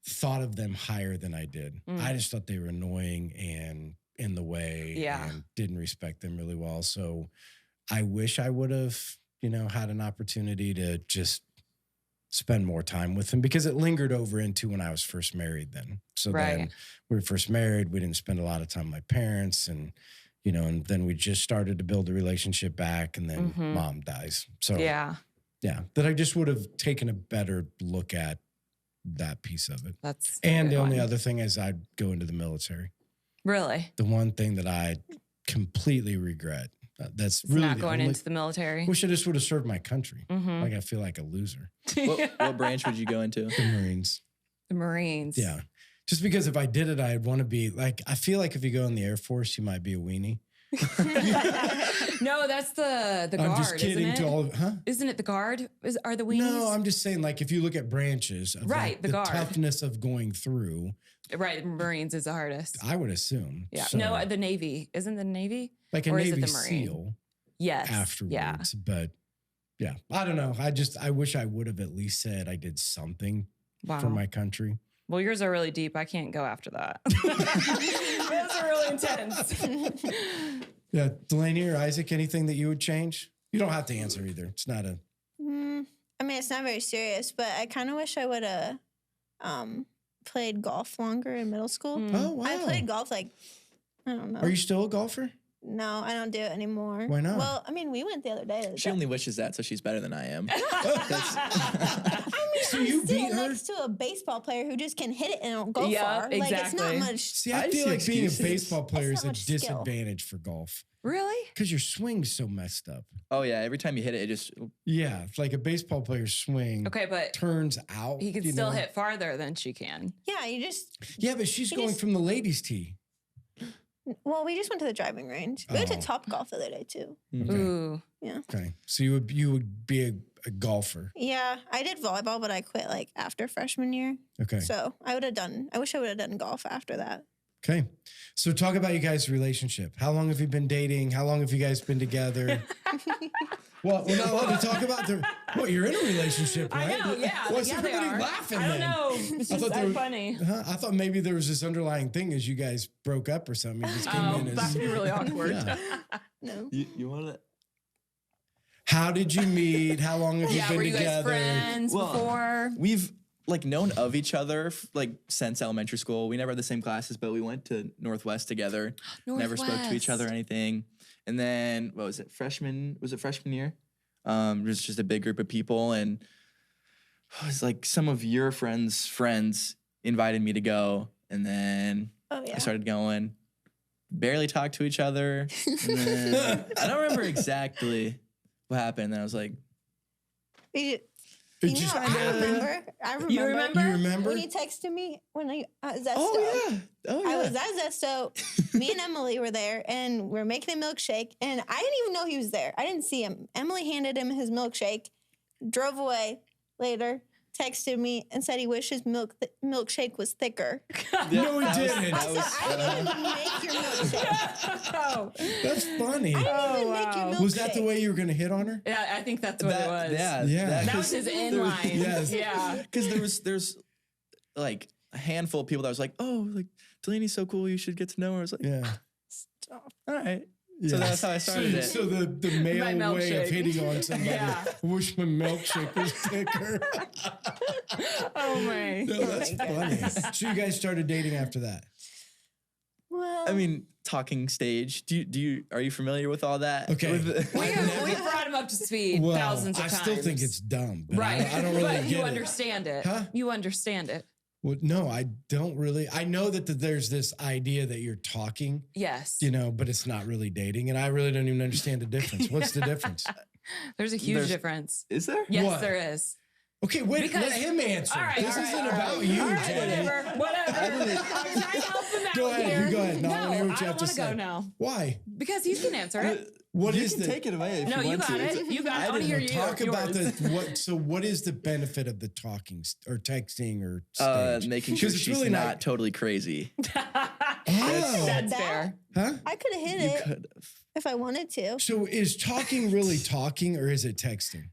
Speaker 2: thought of them higher than I did.
Speaker 1: Mm.
Speaker 2: I just thought they were annoying and in the way
Speaker 1: Yeah.
Speaker 2: and didn't respect them really well. So I wish I would have, had an opportunity to just spend more time with him because it lingered over into when I was first married then. So
Speaker 1: Right.
Speaker 2: then we were first married. We didn't spend a lot of time with my parents and, and then we just started to build the relationship back and then mom dies. So
Speaker 1: Yeah.
Speaker 2: that I just would have taken a better look at that piece of it.
Speaker 1: That's a
Speaker 2: And
Speaker 1: good
Speaker 2: the only
Speaker 1: one.
Speaker 2: other thing is I'd go into the military.
Speaker 1: Really?
Speaker 2: The one thing that I completely regret. That's
Speaker 1: It's
Speaker 2: really
Speaker 1: not
Speaker 2: the
Speaker 1: going
Speaker 2: only,
Speaker 1: into the military.
Speaker 2: wish I just would have served my country.
Speaker 1: Mhm.
Speaker 2: Like I feel like a loser.
Speaker 4: What branch would you go into?
Speaker 2: The Marines.
Speaker 1: The Marines.
Speaker 2: Yeah. Just because if I did it, I'd want to be like, I feel like if you go in the Air Force, you might be a weenie.
Speaker 1: No, that's the guard.
Speaker 2: I'm just kidding
Speaker 1: isn't
Speaker 2: to
Speaker 1: it?
Speaker 2: all of, huh?
Speaker 1: Isn't it the guard? Are the weenies?
Speaker 2: No, I'm just saying, like, if you look at branches of
Speaker 1: Right,
Speaker 2: like,
Speaker 1: the
Speaker 2: the
Speaker 1: guard.
Speaker 2: toughness of going through,
Speaker 1: Right, Marines is the hardest.
Speaker 2: I would assume.
Speaker 1: Yeah.
Speaker 2: So,
Speaker 1: No, the Navy. Isn't the Navy?
Speaker 2: like a
Speaker 1: or is it
Speaker 2: Navy
Speaker 1: the Marine?
Speaker 2: SEAL
Speaker 1: Yes.
Speaker 2: afterwards.
Speaker 1: Yeah.
Speaker 2: But yeah, I don't know. I wish I would have at least said I did something
Speaker 1: Wow.
Speaker 2: for my country.
Speaker 1: Well, yours are really deep. I can't go after that. Those are really intense.
Speaker 2: Yeah. Delaney or Isaac, anything that you would change? You don't have to answer either. It's not a.
Speaker 3: I mean, it's not very serious, but I kind of wish I would have played golf longer in middle school.
Speaker 2: Oh, wow.
Speaker 3: I played golf like, I don't know.
Speaker 2: Are you still a golfer?
Speaker 3: No, I don't do it anymore.
Speaker 2: Why not?
Speaker 3: Well, I mean, we went the other day.
Speaker 4: She only wishes that, so she's better than I am.
Speaker 2: So
Speaker 3: I'm
Speaker 2: you
Speaker 3: sitting
Speaker 2: beat her?
Speaker 3: next to a baseball player who just can hit it and don't go
Speaker 1: Yep,
Speaker 3: far. Like, it's
Speaker 1: exactly.
Speaker 3: not much.
Speaker 2: See, I
Speaker 4: I
Speaker 2: feel
Speaker 4: see
Speaker 2: like being a
Speaker 4: excuses.
Speaker 2: baseball player
Speaker 3: It's
Speaker 2: is
Speaker 3: not
Speaker 2: a
Speaker 3: much skill.
Speaker 2: disadvantage for golf
Speaker 1: Really?
Speaker 2: because your swing's so messed up.
Speaker 4: Oh yeah, every time you hit it, it just
Speaker 2: Yeah, it's like a baseball player's swing
Speaker 1: Okay, but
Speaker 2: turns out.
Speaker 1: he can
Speaker 2: you
Speaker 1: still
Speaker 2: know?
Speaker 1: hit farther than she can.
Speaker 3: Yeah, you just.
Speaker 2: Yeah, but she's
Speaker 3: He
Speaker 2: going
Speaker 3: just-
Speaker 2: from the ladies' tee.
Speaker 3: Well, we just went to the driving range. We went to
Speaker 2: Oh.
Speaker 3: Top Golf the other day too.
Speaker 2: Okay.
Speaker 1: Ooh.
Speaker 2: Okay, so you would be a golfer.
Speaker 3: Yeah, I did volleyball, but I quit like after freshman year.
Speaker 2: Okay.
Speaker 3: So I wish I would have done golf after that.
Speaker 2: Okay. So talk about you guys' relationship. How long have you been dating? How long have you guys been together? Well, we're not allowed to talk about you're in a relationship, right?
Speaker 1: I know, yeah.
Speaker 2: Why's
Speaker 1: yeah, they
Speaker 2: everybody
Speaker 1: are.
Speaker 2: laughing
Speaker 1: I don't
Speaker 2: then?
Speaker 1: know. It's
Speaker 2: I
Speaker 1: just
Speaker 2: thought they
Speaker 1: so
Speaker 2: were-
Speaker 1: funny.
Speaker 2: Huh? I thought maybe there was this underlying thing as you guys broke up or something. You just came
Speaker 1: Oh,
Speaker 2: in as,
Speaker 1: that'd be really awkward.
Speaker 2: Yeah.
Speaker 3: No.
Speaker 4: you want to.
Speaker 2: How did you meet? How long have you
Speaker 1: Yeah,
Speaker 2: been
Speaker 1: were you guys
Speaker 2: together?
Speaker 1: friends
Speaker 4: Well,
Speaker 1: before?
Speaker 4: We've like known of each other like since elementary school. We never had the same classes, but we went to Northwest together. Never spoke to each other or anything. And then what was it? Freshman year? It was just a big group of people, and it was like some of your friends invited me to go, and then
Speaker 3: Oh yeah.
Speaker 4: I started going. Barely talked to each other. And then, I don't remember exactly what happened. And I was like,
Speaker 3: You,
Speaker 2: It
Speaker 3: you
Speaker 2: just
Speaker 3: know, I
Speaker 2: happened.
Speaker 3: remember. I remember.
Speaker 1: You remember?
Speaker 2: You remember?
Speaker 3: When you texted me when I Zesto.
Speaker 4: oh yeah.
Speaker 3: I was at Zesto. Me and Emily were there, and we're making a milkshake. And I didn't even know he was there. I didn't see him. Emily handed him his milkshake, drove away. Later, texted me and said he wished his milkshake was thicker.
Speaker 2: No, he didn't.
Speaker 3: I said, I didn't even make your milkshake.
Speaker 1: Oh.
Speaker 2: That's funny.
Speaker 3: I didn't
Speaker 1: Oh,
Speaker 3: even make your
Speaker 1: wow.
Speaker 3: milkshake.
Speaker 2: Was that the way you were going to hit on her?
Speaker 1: Yeah, I think that's what it was.
Speaker 2: Yeah.
Speaker 1: That was his inline.
Speaker 2: Yes.
Speaker 1: Yeah.
Speaker 4: Because there's like a handful of people that was like, oh, like Delaney's so cool, you should get to know her. I was like,
Speaker 2: Yeah.
Speaker 4: all right.
Speaker 2: Yeah.
Speaker 4: So that's how I started it.
Speaker 2: So the male
Speaker 1: My
Speaker 2: way of
Speaker 1: milkshake.
Speaker 2: hitting on somebody,
Speaker 1: Yeah.
Speaker 2: wish my milkshake was thicker.
Speaker 1: Oh my.
Speaker 2: No, that's funny. So you guys started dating after that?
Speaker 3: Well,
Speaker 4: I mean, talking stage. Are you familiar with all that?
Speaker 2: Okay.
Speaker 1: We brought him up to speed thousands of
Speaker 2: I
Speaker 1: times.
Speaker 2: still think it's dumb. But
Speaker 1: right.
Speaker 2: I don't really
Speaker 1: but
Speaker 2: get
Speaker 1: you
Speaker 2: it.
Speaker 1: understand it.
Speaker 2: Huh?
Speaker 1: You understand it.
Speaker 2: Well, no, I don't really. I know that there's this idea that you're talking,
Speaker 1: Yes.
Speaker 2: but it's not really dating. And I really don't even understand the difference. What's the difference?
Speaker 1: There's a huge
Speaker 4: There's-
Speaker 1: difference.
Speaker 4: Is there?
Speaker 1: Yes,
Speaker 2: What?
Speaker 1: there is.
Speaker 2: Okay, wait,
Speaker 1: Because-
Speaker 2: let him answer.
Speaker 1: All right.
Speaker 2: This
Speaker 1: all right,
Speaker 2: isn't
Speaker 1: all right.
Speaker 2: about you,
Speaker 1: All right,
Speaker 2: Jenny.
Speaker 1: Whatever. I'm trying to help him out
Speaker 2: Go ahead,
Speaker 1: here.
Speaker 2: you go ahead. No, I wanna hear what you
Speaker 1: I
Speaker 2: have
Speaker 1: don't
Speaker 2: to
Speaker 1: want to go
Speaker 2: say.
Speaker 1: now
Speaker 2: Why?
Speaker 1: because he's gonna answer it.
Speaker 2: What
Speaker 4: You
Speaker 2: is
Speaker 4: can
Speaker 2: the
Speaker 4: take it away if
Speaker 1: No,
Speaker 4: you
Speaker 1: you
Speaker 4: want
Speaker 1: got
Speaker 4: to.
Speaker 1: it. You got it. I want to
Speaker 2: No,
Speaker 1: hear you.
Speaker 2: talk about
Speaker 1: yours.
Speaker 2: so what is the benefit of the talking or texting or stage?
Speaker 4: Making sure
Speaker 2: 'Cause it's
Speaker 4: she's
Speaker 2: really
Speaker 4: not totally crazy.
Speaker 2: Oh,
Speaker 1: That's
Speaker 3: That-
Speaker 1: fair.
Speaker 2: huh?
Speaker 3: I could have hit
Speaker 4: You
Speaker 3: it
Speaker 4: could have.
Speaker 3: if I wanted to.
Speaker 2: So is talking really talking or is it texting?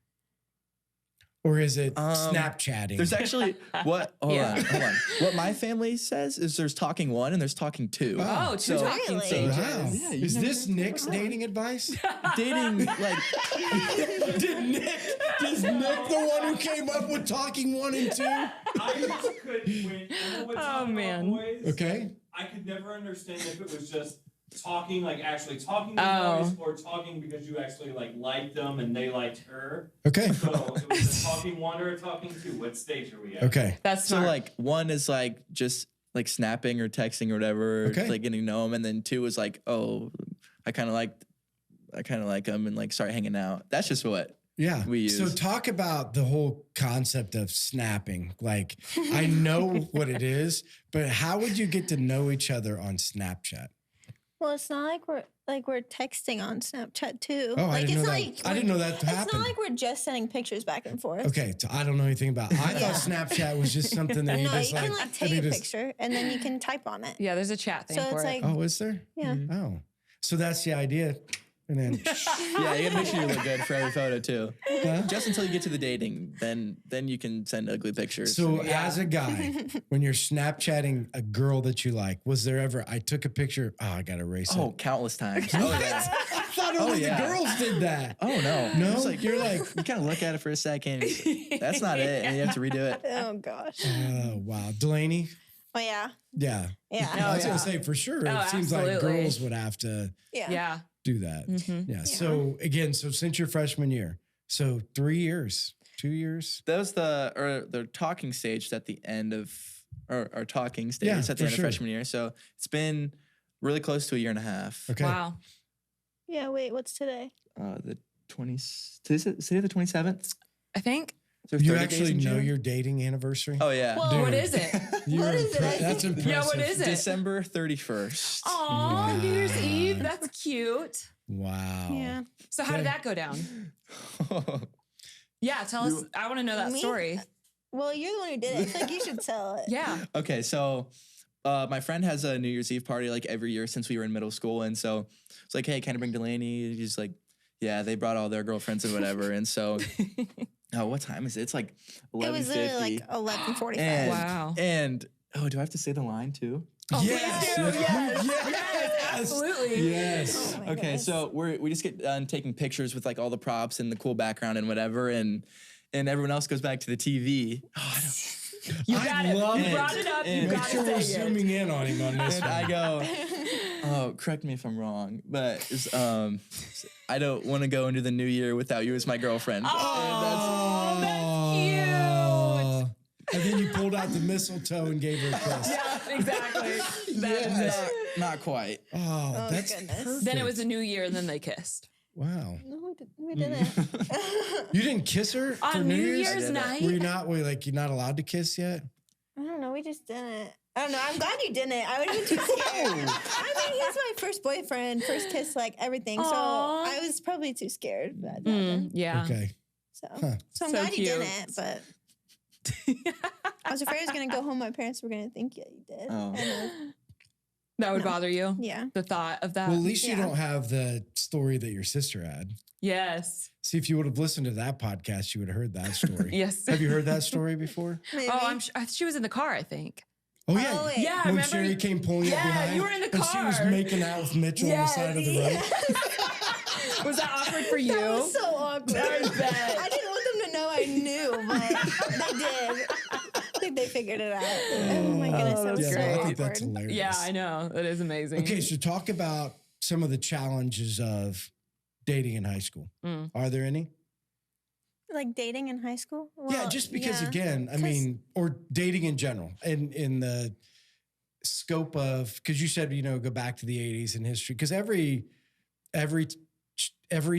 Speaker 2: Or is it Snapchatting?
Speaker 4: There's actually hold on. What my family says is there's talking 1 and there's talking 2.
Speaker 1: Oh, two talking
Speaker 3: Really?
Speaker 1: stages.
Speaker 2: Wow.
Speaker 4: Yeah, you
Speaker 2: Is
Speaker 4: never
Speaker 2: this Nick's dating advice?
Speaker 4: Dating like
Speaker 2: Is Nick the one who came up with talking 1 and 2?
Speaker 5: I just couldn't when Emma would talk
Speaker 1: man.
Speaker 5: about boys.
Speaker 2: Okay.
Speaker 5: I could never understand if it was just talking, like actually talking to boys, or talking because you actually like liked them and they liked her.
Speaker 2: Okay.
Speaker 5: So it was a talking 1 or a talking 2. What stage are we at?
Speaker 2: Okay.
Speaker 1: That's
Speaker 4: so
Speaker 1: smart.
Speaker 4: like 1 is like just like snapping or texting or whatever,
Speaker 2: Okay.
Speaker 4: like getting to know them, and then 2 is like, oh, I kind of like them and like start hanging out. That's just what
Speaker 2: Yeah.
Speaker 4: we use.
Speaker 2: So talk about the whole concept of snapping. Like, I know what it is, but how would you get to know each other on Snapchat?
Speaker 3: Well, it's not like we're texting on Snapchat too.
Speaker 2: Oh, I
Speaker 3: like,
Speaker 2: didn't know
Speaker 3: it's
Speaker 2: that. I didn't know that
Speaker 3: It's
Speaker 2: happened.
Speaker 3: not like we're just sending pictures back and forth.
Speaker 2: Okay, so I don't know anything about. I thought Snapchat was just something that you
Speaker 3: No,
Speaker 2: just
Speaker 3: you can like take a
Speaker 2: just-
Speaker 3: picture and then you can type on it.
Speaker 1: yeah, there's a chat thing
Speaker 3: So
Speaker 1: for
Speaker 3: it's
Speaker 1: it.
Speaker 3: like,
Speaker 2: Oh, is there?
Speaker 3: yeah.
Speaker 2: Oh, so that's the idea, and then
Speaker 4: yeah, you gotta make sure you look good for every photo too.
Speaker 2: Huh?
Speaker 4: Just until you get to the dating, then you can send ugly pictures.
Speaker 2: So as a guy, when you're Snapchatting a girl that you like, was there ever? I took a picture. Oh, I gotta erase it.
Speaker 4: countless times. Oh yeah.
Speaker 2: I thought only
Speaker 4: yeah.
Speaker 2: the girls did that.
Speaker 4: Oh no.
Speaker 2: No?
Speaker 4: It's like you're like you kind of look at it for a second. That's not it, and you have to redo it.
Speaker 3: Oh gosh.
Speaker 2: Oh wow, Delaney.
Speaker 3: Oh yeah.
Speaker 2: Yeah.
Speaker 3: Yeah.
Speaker 2: I was
Speaker 1: yeah.
Speaker 2: gonna say for sure.
Speaker 1: Oh,
Speaker 2: It seems like
Speaker 1: absolutely.
Speaker 2: girls would have to
Speaker 3: Yeah.
Speaker 1: Yeah.
Speaker 2: do that.
Speaker 1: Mhm.
Speaker 2: Yeah. So again, so since your freshman year, so 3 years, 2 years.
Speaker 4: That was the talking stage at the end of our talking stage
Speaker 2: Yeah,
Speaker 4: at the
Speaker 2: for
Speaker 4: end
Speaker 2: sure.
Speaker 4: of freshman year. So it's been really close to a year and a half.
Speaker 2: Okay.
Speaker 1: Wow.
Speaker 3: Yeah. Wait. What's today?
Speaker 4: The 20. Today the 27th.
Speaker 1: I think.
Speaker 4: So
Speaker 2: You
Speaker 4: 30 days
Speaker 2: actually
Speaker 4: in
Speaker 2: know
Speaker 4: June?
Speaker 2: your dating anniversary?
Speaker 4: Oh yeah.
Speaker 3: Well,
Speaker 2: Dude.
Speaker 1: What is it?
Speaker 2: You're
Speaker 3: what is it? I
Speaker 2: That's
Speaker 3: think-
Speaker 2: impressive.
Speaker 1: Yeah, what is it?
Speaker 4: December 31st.
Speaker 1: Aw, New Year's
Speaker 2: Wow.
Speaker 1: Eve. That's cute.
Speaker 2: Wow.
Speaker 3: Yeah.
Speaker 1: So how did
Speaker 2: Okay.
Speaker 1: that go down? Yeah, tell us. I want to know that
Speaker 3: Me?
Speaker 1: story.
Speaker 3: Well, you're the one who did it. I feel like you should tell it.
Speaker 1: Yeah.
Speaker 4: Okay, so my friend has a New Year's Eve party like every year since we were in middle school, and so it's like, hey, can I bring Delaney? He's like, yeah, they brought all their girlfriends and whatever, and so. Oh, what time is it? It's like 11:50.
Speaker 3: It was literally like 11:45.
Speaker 4: and,
Speaker 1: Wow.
Speaker 4: And do I have to say the line too?
Speaker 1: Oh,
Speaker 2: Yes.
Speaker 1: please do. Yes.
Speaker 2: Yes.
Speaker 1: Absolutely.
Speaker 2: Yes.
Speaker 3: Oh my
Speaker 4: Okay,
Speaker 3: goodness.
Speaker 4: so we just get done taking pictures with like all the props and the cool background and whatever, and everyone else goes back to the TV. Oh, I don't.
Speaker 1: You
Speaker 2: I
Speaker 1: got it.
Speaker 2: love
Speaker 1: You
Speaker 2: it.
Speaker 1: brought it up. You
Speaker 4: And-
Speaker 2: Make
Speaker 1: got
Speaker 2: sure
Speaker 1: to
Speaker 2: we're
Speaker 1: say it.
Speaker 2: zooming in on him on this
Speaker 4: And
Speaker 2: one.
Speaker 4: I go, oh, correct me if I'm wrong, but I don't want to go into the new year without you as my girlfriend.
Speaker 1: Oh, that's cute.
Speaker 2: And then you pulled out the mistletoe and gave her a kiss.
Speaker 1: Yeah, exactly.
Speaker 2: Yes.
Speaker 4: Not quite.
Speaker 2: Oh, that's
Speaker 3: goodness.
Speaker 2: perfect.
Speaker 1: Then it was a new year, and then they kissed.
Speaker 2: Wow.
Speaker 3: No, we didn't.
Speaker 2: You didn't kiss her for
Speaker 1: On
Speaker 2: New
Speaker 1: New
Speaker 2: Year's?
Speaker 1: Year's night?
Speaker 2: Were you not? Were like you're not allowed to kiss yet?
Speaker 3: I don't know. We just didn't. I don't know. I'm glad you didn't. I would have been too scared. I mean, he's my first boyfriend, first kiss, like everything.
Speaker 1: Aw.
Speaker 3: So I was probably too scared for that to happen.
Speaker 1: Yeah.
Speaker 2: Okay.
Speaker 3: So,
Speaker 2: Huh.
Speaker 3: so I'm
Speaker 1: So
Speaker 3: glad you
Speaker 1: cute.
Speaker 3: didn't. But I was afraid I was gonna go home. My parents were gonna think you did.
Speaker 4: Oh.
Speaker 3: And,
Speaker 1: That would
Speaker 3: No.
Speaker 1: bother you?
Speaker 3: yeah.
Speaker 1: The thought of that?
Speaker 2: Well, at least you
Speaker 3: Yeah.
Speaker 2: don't have the story that your sister had.
Speaker 1: Yes.
Speaker 2: See, if you would have listened to that podcast, you would have heard that story.
Speaker 1: Yes.
Speaker 2: Have you heard that story before?
Speaker 3: Maybe.
Speaker 1: Oh, I'm sure. She was in the car, I think.
Speaker 2: Oh yeah.
Speaker 3: Oh, wait.
Speaker 1: Yeah, I
Speaker 2: When
Speaker 1: remember.
Speaker 2: Sherry came pulling up
Speaker 1: Yeah,
Speaker 2: behind,
Speaker 1: you were in the
Speaker 2: and she was
Speaker 1: car.
Speaker 2: making out with Mitchell on the side of the road.
Speaker 1: Was that awkward for you?
Speaker 3: That was so awkward.
Speaker 1: I bet.
Speaker 3: I didn't want them to know I knew, but they did. I think they figured it out. Oh my goodness, that was
Speaker 2: Yeah,
Speaker 3: so
Speaker 2: no, I
Speaker 3: awkward.
Speaker 2: think that's hilarious.
Speaker 1: Yeah, I know. That is amazing.
Speaker 2: Okay, so talk about some of the challenges of dating in high school.
Speaker 1: Mm.
Speaker 2: Are there any?
Speaker 3: Like dating in high school?
Speaker 2: Yeah,
Speaker 3: Well,
Speaker 2: just because
Speaker 3: yeah.
Speaker 2: again, I
Speaker 3: 'Cause-
Speaker 2: mean, or dating in general, and in the scope of, because you said, you know, go back to the 80s in history, because every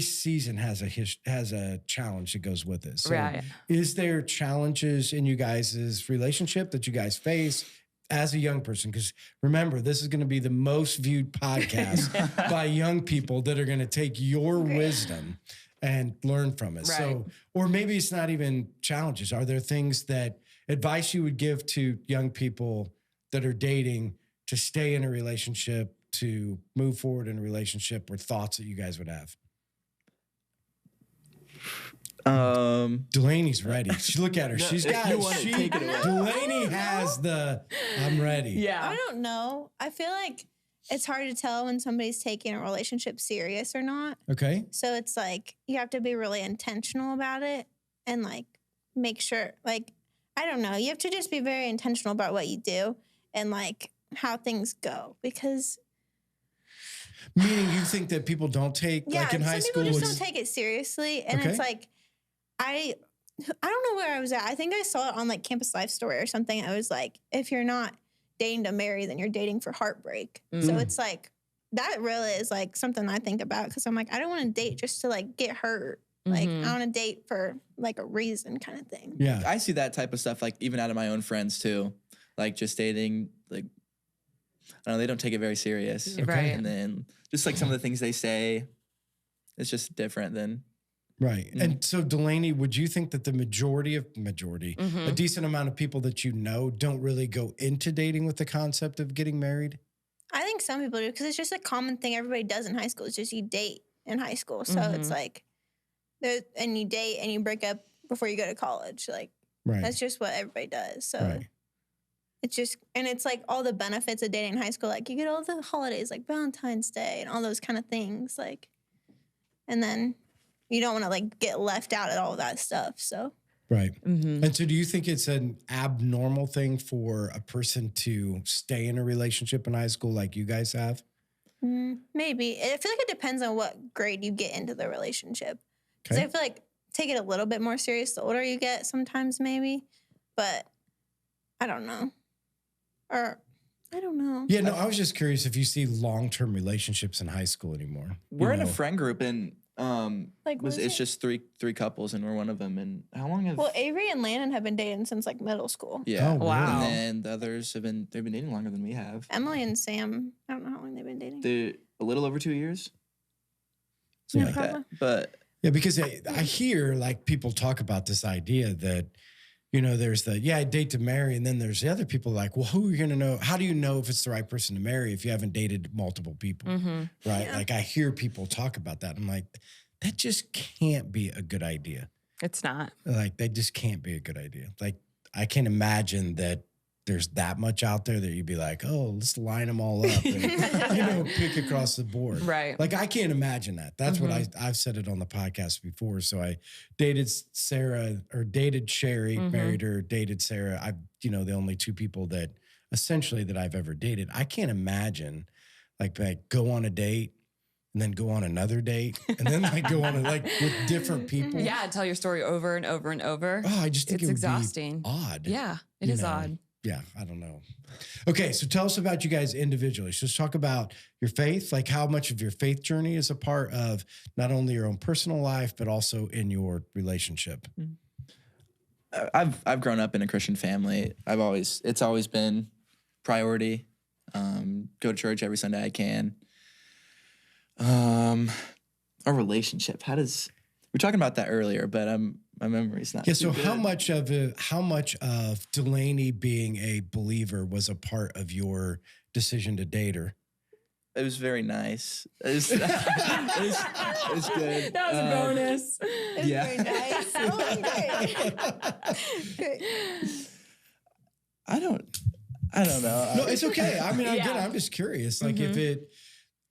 Speaker 2: season has a challenge that goes with it. So
Speaker 1: Right.
Speaker 2: is there challenges in you guys' relationship that you guys face as a young person? Because remember, this is going to be the most viewed podcast by young people that are going to take your wisdom and learn from it. So,
Speaker 1: Right.
Speaker 2: or maybe it's not even challenges. Are there things that advice you would give to young people that are dating to stay in a relationship, to move forward in a relationship, or thoughts that you guys would have? Delaney's ready. Look at her. She's got
Speaker 4: you want to take it away.
Speaker 2: Delaney has the I'm ready.
Speaker 1: Yeah.
Speaker 3: I don't know. I feel like it's hard to tell when somebody's taking a relationship serious or not.
Speaker 2: Okay.
Speaker 3: So it's like you have to be really intentional about it and like make sure, like, I don't know. You have to just be very intentional about what you do and like how things go because.
Speaker 2: Meaning you think that people don't take, like in high school?
Speaker 3: Some people just don't take it seriously. And it's like, I don't know where I was at. I think I saw it on like Campus Life Story or something. I was like, if you're not dating to marry, then you're dating for heartbreak. So it's like, that really is like something I think about because I'm like, I don't want to date just to like get hurt. Like, I want to date for like a reason kind of thing.
Speaker 2: Yeah.
Speaker 4: I see that type of stuff, like even out of my own friends too. Like just dating, like, I don't know, they don't take it very serious.
Speaker 1: Right.
Speaker 4: And then just like some of the things they say, it's just different than.
Speaker 2: Right. And so Delaney, would you think that the majority, a decent amount of people that you know don't really go into dating with the concept of getting married?
Speaker 3: I think some people do because it's just a common thing everybody does in high school. It's just you date in high school. So it's like, and you date and you break up before you go to college. Like, that's just what everybody does. So it's just, and it's like all the benefits of dating in high school. Like you get all the holidays like Valentine's Day and all those kind of things. Like, and then you don't want to like get left out of all that stuff. So.
Speaker 2: Right. And so do you think it's an abnormal thing for a person to stay in a relationship in high school like you guys have?
Speaker 3: Maybe. I feel like it depends on what grade you get into the relationship. Because I feel like take it a little bit more serious the older you get sometimes maybe. But I don't know. Or I don't know.
Speaker 2: Yeah, no, I was just curious if you see long-term relationships in high school anymore.
Speaker 4: We're in a friend group and
Speaker 3: like
Speaker 4: it's just three couples and we're one of them. And how long have
Speaker 3: Avery and Landon have been dating since like middle school.
Speaker 4: Yeah.
Speaker 2: Oh,
Speaker 1: wow.
Speaker 4: And then the others they've been dating longer than we have.
Speaker 3: Emily and Sam, I don't know how long they've been dating.
Speaker 4: They're a little over 2 years.
Speaker 2: Yeah.
Speaker 4: Something like that. But
Speaker 2: Yeah, because I hear like people talk about this idea that, you know, there's the, I date to marry. And then there's the other people like, well, who are you going to know? How do you know if it's the right person to marry if you haven't dated multiple people? Right.
Speaker 3: Yeah.
Speaker 2: Like I hear people talk about that. I'm like, that just can't be a good idea.
Speaker 1: It's not.
Speaker 2: Like that just can't be a good idea. Like I can't imagine that there's that much out there that you'd be like, oh, let's line them all up and, you know, pick across the board.
Speaker 1: Right.
Speaker 2: Like I can't imagine that. That's what I've said it on the podcast before. So I dated Sherry, married her, dated Sarah. I've, you know, the only two people that essentially that I've ever dated. I can't imagine like go on a date and then go on another date and then like go on like with different people.
Speaker 1: Yeah, tell your story over and over and over.
Speaker 2: Oh, I just think
Speaker 1: it's
Speaker 2: it would
Speaker 1: exhausting.
Speaker 2: be odd.
Speaker 1: Yeah, it is odd.
Speaker 2: Yeah, I don't know. Okay, so tell us about you guys individually. So let's talk about your faith, like how much of your faith journey is a part of not only your own personal life, but also in your relationship.
Speaker 4: I've grown up in a Christian family. It's always been priority. Go to church every Sunday I can. Our relationship, we were talking about that earlier, but my memory's not.
Speaker 2: Yeah. So
Speaker 4: too
Speaker 2: how
Speaker 4: good.
Speaker 2: much of Delaney being a believer was a part of your decision to date her?
Speaker 4: It was very nice. It was good.
Speaker 1: That was a bonus.
Speaker 3: It's very nice. Oh, great.
Speaker 4: I don't know.
Speaker 2: No, it's okay. I mean,
Speaker 1: Yeah.
Speaker 2: I'm just curious. Like if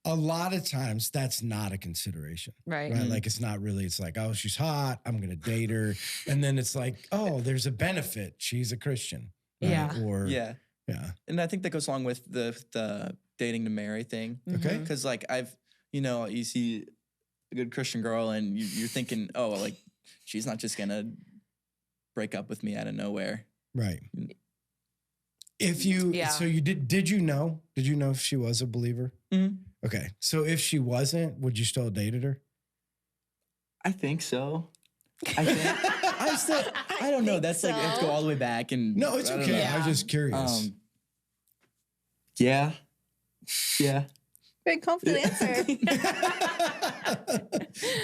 Speaker 2: a lot of times that's not a consideration.
Speaker 1: Right.
Speaker 2: Like it's not really, it's like, oh, she's hot, I'm going to date her. And then it's like, oh, there's a benefit. She's a Christian. Right?
Speaker 1: Yeah.
Speaker 2: Or,
Speaker 4: Yeah.
Speaker 2: Yeah.
Speaker 4: And I think that goes along with the dating to marry thing.
Speaker 2: Okay.
Speaker 4: Because like you see a good Christian girl and you're thinking, oh, like she's not just gonna break up with me out of nowhere.
Speaker 2: Right. If you,
Speaker 1: Yeah.
Speaker 2: so you did you know if she was a believer?
Speaker 4: Mm-hmm.
Speaker 2: Okay. So if she wasn't, would you still have dated her?
Speaker 4: I think so. I don't know. That's like, let's go all the way back and.
Speaker 2: No, it's
Speaker 4: I don't
Speaker 2: okay.
Speaker 4: know.
Speaker 1: Yeah.
Speaker 2: I was just curious.
Speaker 4: Yeah. Yeah.
Speaker 3: Very confident answer.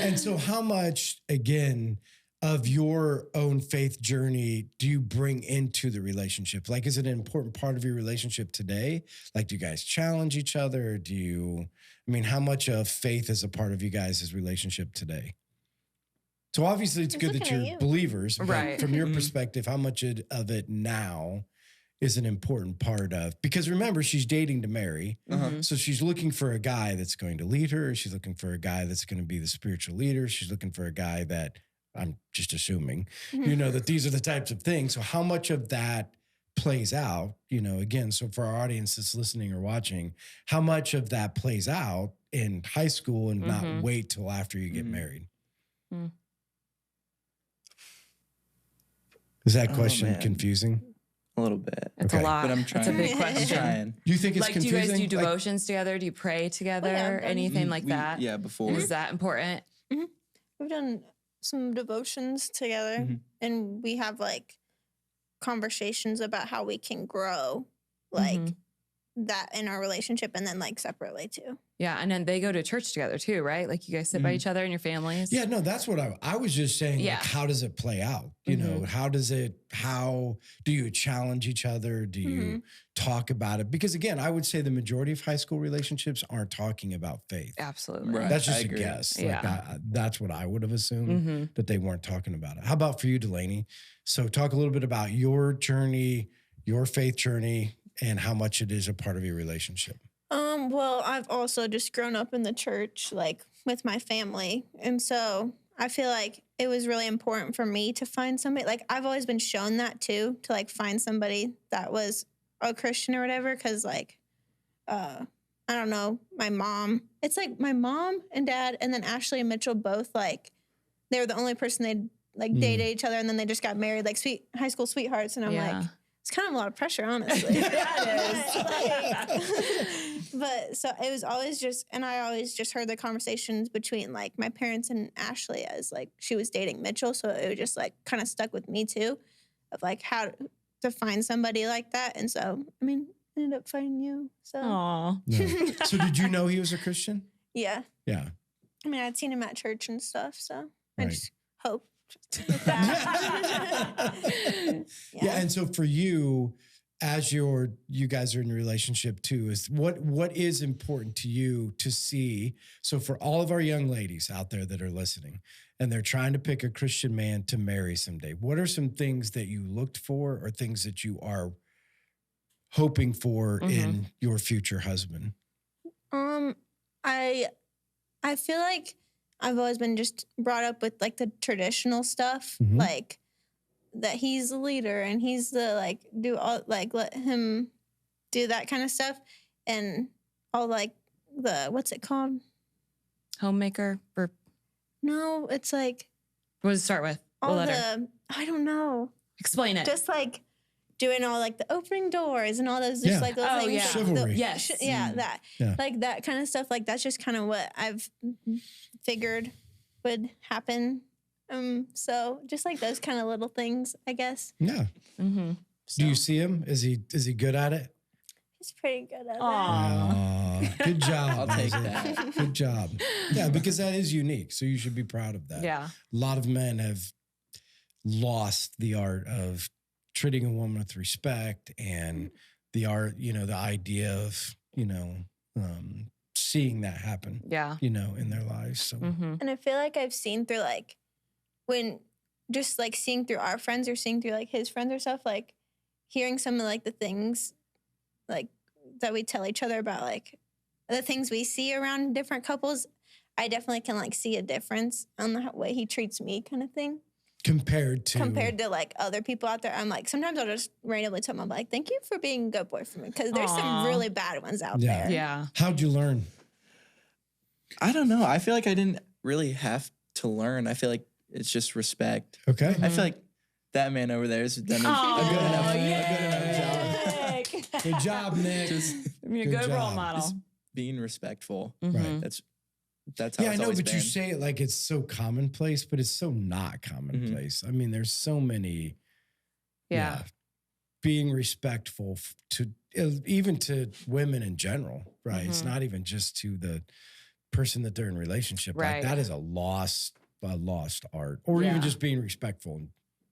Speaker 2: And so how much, again, of your own faith journey do you bring into the relationship? Like, is it an important part of your relationship today? Like, do you guys challenge each other? How much of faith is a part of you guys' relationship today? So obviously it's good that
Speaker 3: looking at
Speaker 2: you're
Speaker 3: you.
Speaker 2: believers, but
Speaker 1: Right.
Speaker 2: from your perspective, how much of it now is an important part of, because remember, she's dating to marry. So she's looking for a guy that's going to lead her. She's looking for a guy that's going to be the spiritual leader. She's looking for a guy that, I'm just assuming, that these are the types of things. So how much of that plays out, again, so for our audience that's listening or watching, how much of that plays out in high school and not wait till after you get married? Is that question
Speaker 4: man.
Speaker 2: confusing?
Speaker 4: A little bit.
Speaker 1: It's
Speaker 2: Okay.
Speaker 1: a lot.
Speaker 4: But I'm
Speaker 1: It's a
Speaker 4: trying.
Speaker 1: big
Speaker 4: I'm
Speaker 1: question.
Speaker 4: trying.
Speaker 2: Do you think it's
Speaker 1: Like, do you
Speaker 2: confusing?
Speaker 1: guys do
Speaker 2: Like,
Speaker 1: devotions together? Do you pray together?
Speaker 3: I've done-
Speaker 1: Anything like that?
Speaker 4: Yeah, before.
Speaker 1: Is that important?
Speaker 3: We've done some devotions together, and we have like conversations about how we can grow, like that in our relationship, and then like separately too.
Speaker 1: Yeah, and then they go to church together too, right? Like you guys sit by each other and your families.
Speaker 2: yeah, no, that's what I was just saying.
Speaker 1: Yeah.
Speaker 2: Like, how does it play out? How do you challenge each other? Do you talk about it? Because again, I would say the majority of high school relationships aren't talking about faith.
Speaker 1: Absolutely.
Speaker 4: Right.
Speaker 2: That's just
Speaker 4: I
Speaker 2: a
Speaker 4: agree.
Speaker 2: guess.
Speaker 1: Yeah.
Speaker 2: Like that's what I would have assumed, that they weren't talking about it. How about for you, Delaney? So talk a little bit about your journey, your faith journey, and how much it is a part of your relationship.
Speaker 3: Well, I've also just grown up in the church, like with my family. And so I feel like it was really important for me to find somebody. Like I've always been shown that too, to like find somebody that was a Christian or whatever. Cause like, I don't know, my mom, it's like my mom and dad, and then Ashley and Mitchell both like, they were the only person they'd like dated each other. And then they just got married, like high school sweethearts. And I'm
Speaker 1: Yeah.
Speaker 3: like, it's kind of a lot of pressure, honestly. But so it was always just, and I always just heard the conversations between like my parents and Ashley as like she was dating Mitchell. So it was just like kind of stuck with me too, of like how to find somebody like that. And so, I mean, I ended up finding you. So
Speaker 1: Aw.
Speaker 2: Yeah. So did you know he was a Christian?
Speaker 3: yeah,
Speaker 2: Yeah.
Speaker 3: I mean, I'd seen him at church and stuff. So I
Speaker 2: Right.
Speaker 3: just hope that.
Speaker 2: Yeah. And so for you, as you guys are in a relationship too, is what is important to you to see? So for all of our young ladies out there that are listening and they're trying to pick a Christian man to marry someday, what are some things that you looked for or things that you are hoping for in your future husband?
Speaker 3: I feel like I've always been just brought up with like the traditional stuff,
Speaker 2: Mhm.
Speaker 3: like that he's the leader and he's the like do all like let him do that kind of stuff, and all like the what's it called?
Speaker 1: Homemaker. Or
Speaker 3: No, it's like
Speaker 1: what does it start with? What
Speaker 3: all
Speaker 1: letter?
Speaker 3: I don't know,
Speaker 1: Explain it.
Speaker 3: just like doing all like the opening doors and all those just
Speaker 2: Yeah.
Speaker 3: like those
Speaker 1: Oh,
Speaker 3: things.
Speaker 1: yeah.
Speaker 3: like,
Speaker 2: Chivalry.
Speaker 1: Yes.
Speaker 3: that
Speaker 2: Yeah.
Speaker 3: like that kind of stuff. Like that's just kind of what I've figured would happen. So just like those kind of little things, I guess.
Speaker 2: Yeah.
Speaker 1: Mm-hmm.
Speaker 3: So,
Speaker 2: Do you see him? Is he good at it?
Speaker 3: he's pretty good at
Speaker 1: Aw.
Speaker 2: Aw, good job.
Speaker 4: I'll take
Speaker 2: Isaac.
Speaker 4: that.
Speaker 2: Good job. Yeah, because that is unique. So you should be proud of that.
Speaker 1: Yeah.
Speaker 2: A lot of men have lost the art of treating a woman with respect and the art, the idea of, seeing that happen,
Speaker 1: Yeah.
Speaker 2: in their lives. So
Speaker 1: Mm-hmm.
Speaker 3: And I feel like I've seen through like when just like seeing through our friends or seeing through like his friends or stuff, like hearing some of like the things like that we tell each other about like the things we see around different couples, I definitely can like see a difference on the way he treats me kind of thing.
Speaker 2: compared to
Speaker 3: Like other people out there, I'm like, sometimes I'll just randomly tell them, like, thank you for being a good boy for me. Because there's
Speaker 1: Aw.
Speaker 3: some really bad ones out
Speaker 2: Yeah.
Speaker 3: there.
Speaker 1: Yeah.
Speaker 2: how'd you learn?
Speaker 4: I don't know. I feel like I didn't really have to learn. I feel like it's just respect.
Speaker 2: Okay.
Speaker 4: I feel like that man over there has done a
Speaker 1: Aw,
Speaker 4: good enough
Speaker 1: yay.
Speaker 4: job.
Speaker 2: Good job, Nick.
Speaker 1: I mean, a
Speaker 2: Good
Speaker 1: good role
Speaker 2: job.
Speaker 1: model.
Speaker 4: Just being respectful.
Speaker 1: Mhm.
Speaker 4: That's how
Speaker 2: Yeah, I
Speaker 4: it's
Speaker 2: know,
Speaker 4: always
Speaker 2: but you
Speaker 4: been.
Speaker 2: say it like it's so commonplace, but it's so not commonplace. I mean, there's so many.
Speaker 1: Yeah.
Speaker 2: Being respectful to even to women in general, right? It's
Speaker 1: Mhm.
Speaker 2: not even just to the person that they're in relationship. Like
Speaker 1: Right.
Speaker 2: that is a lost art, or
Speaker 1: Yeah.
Speaker 2: even just being respectful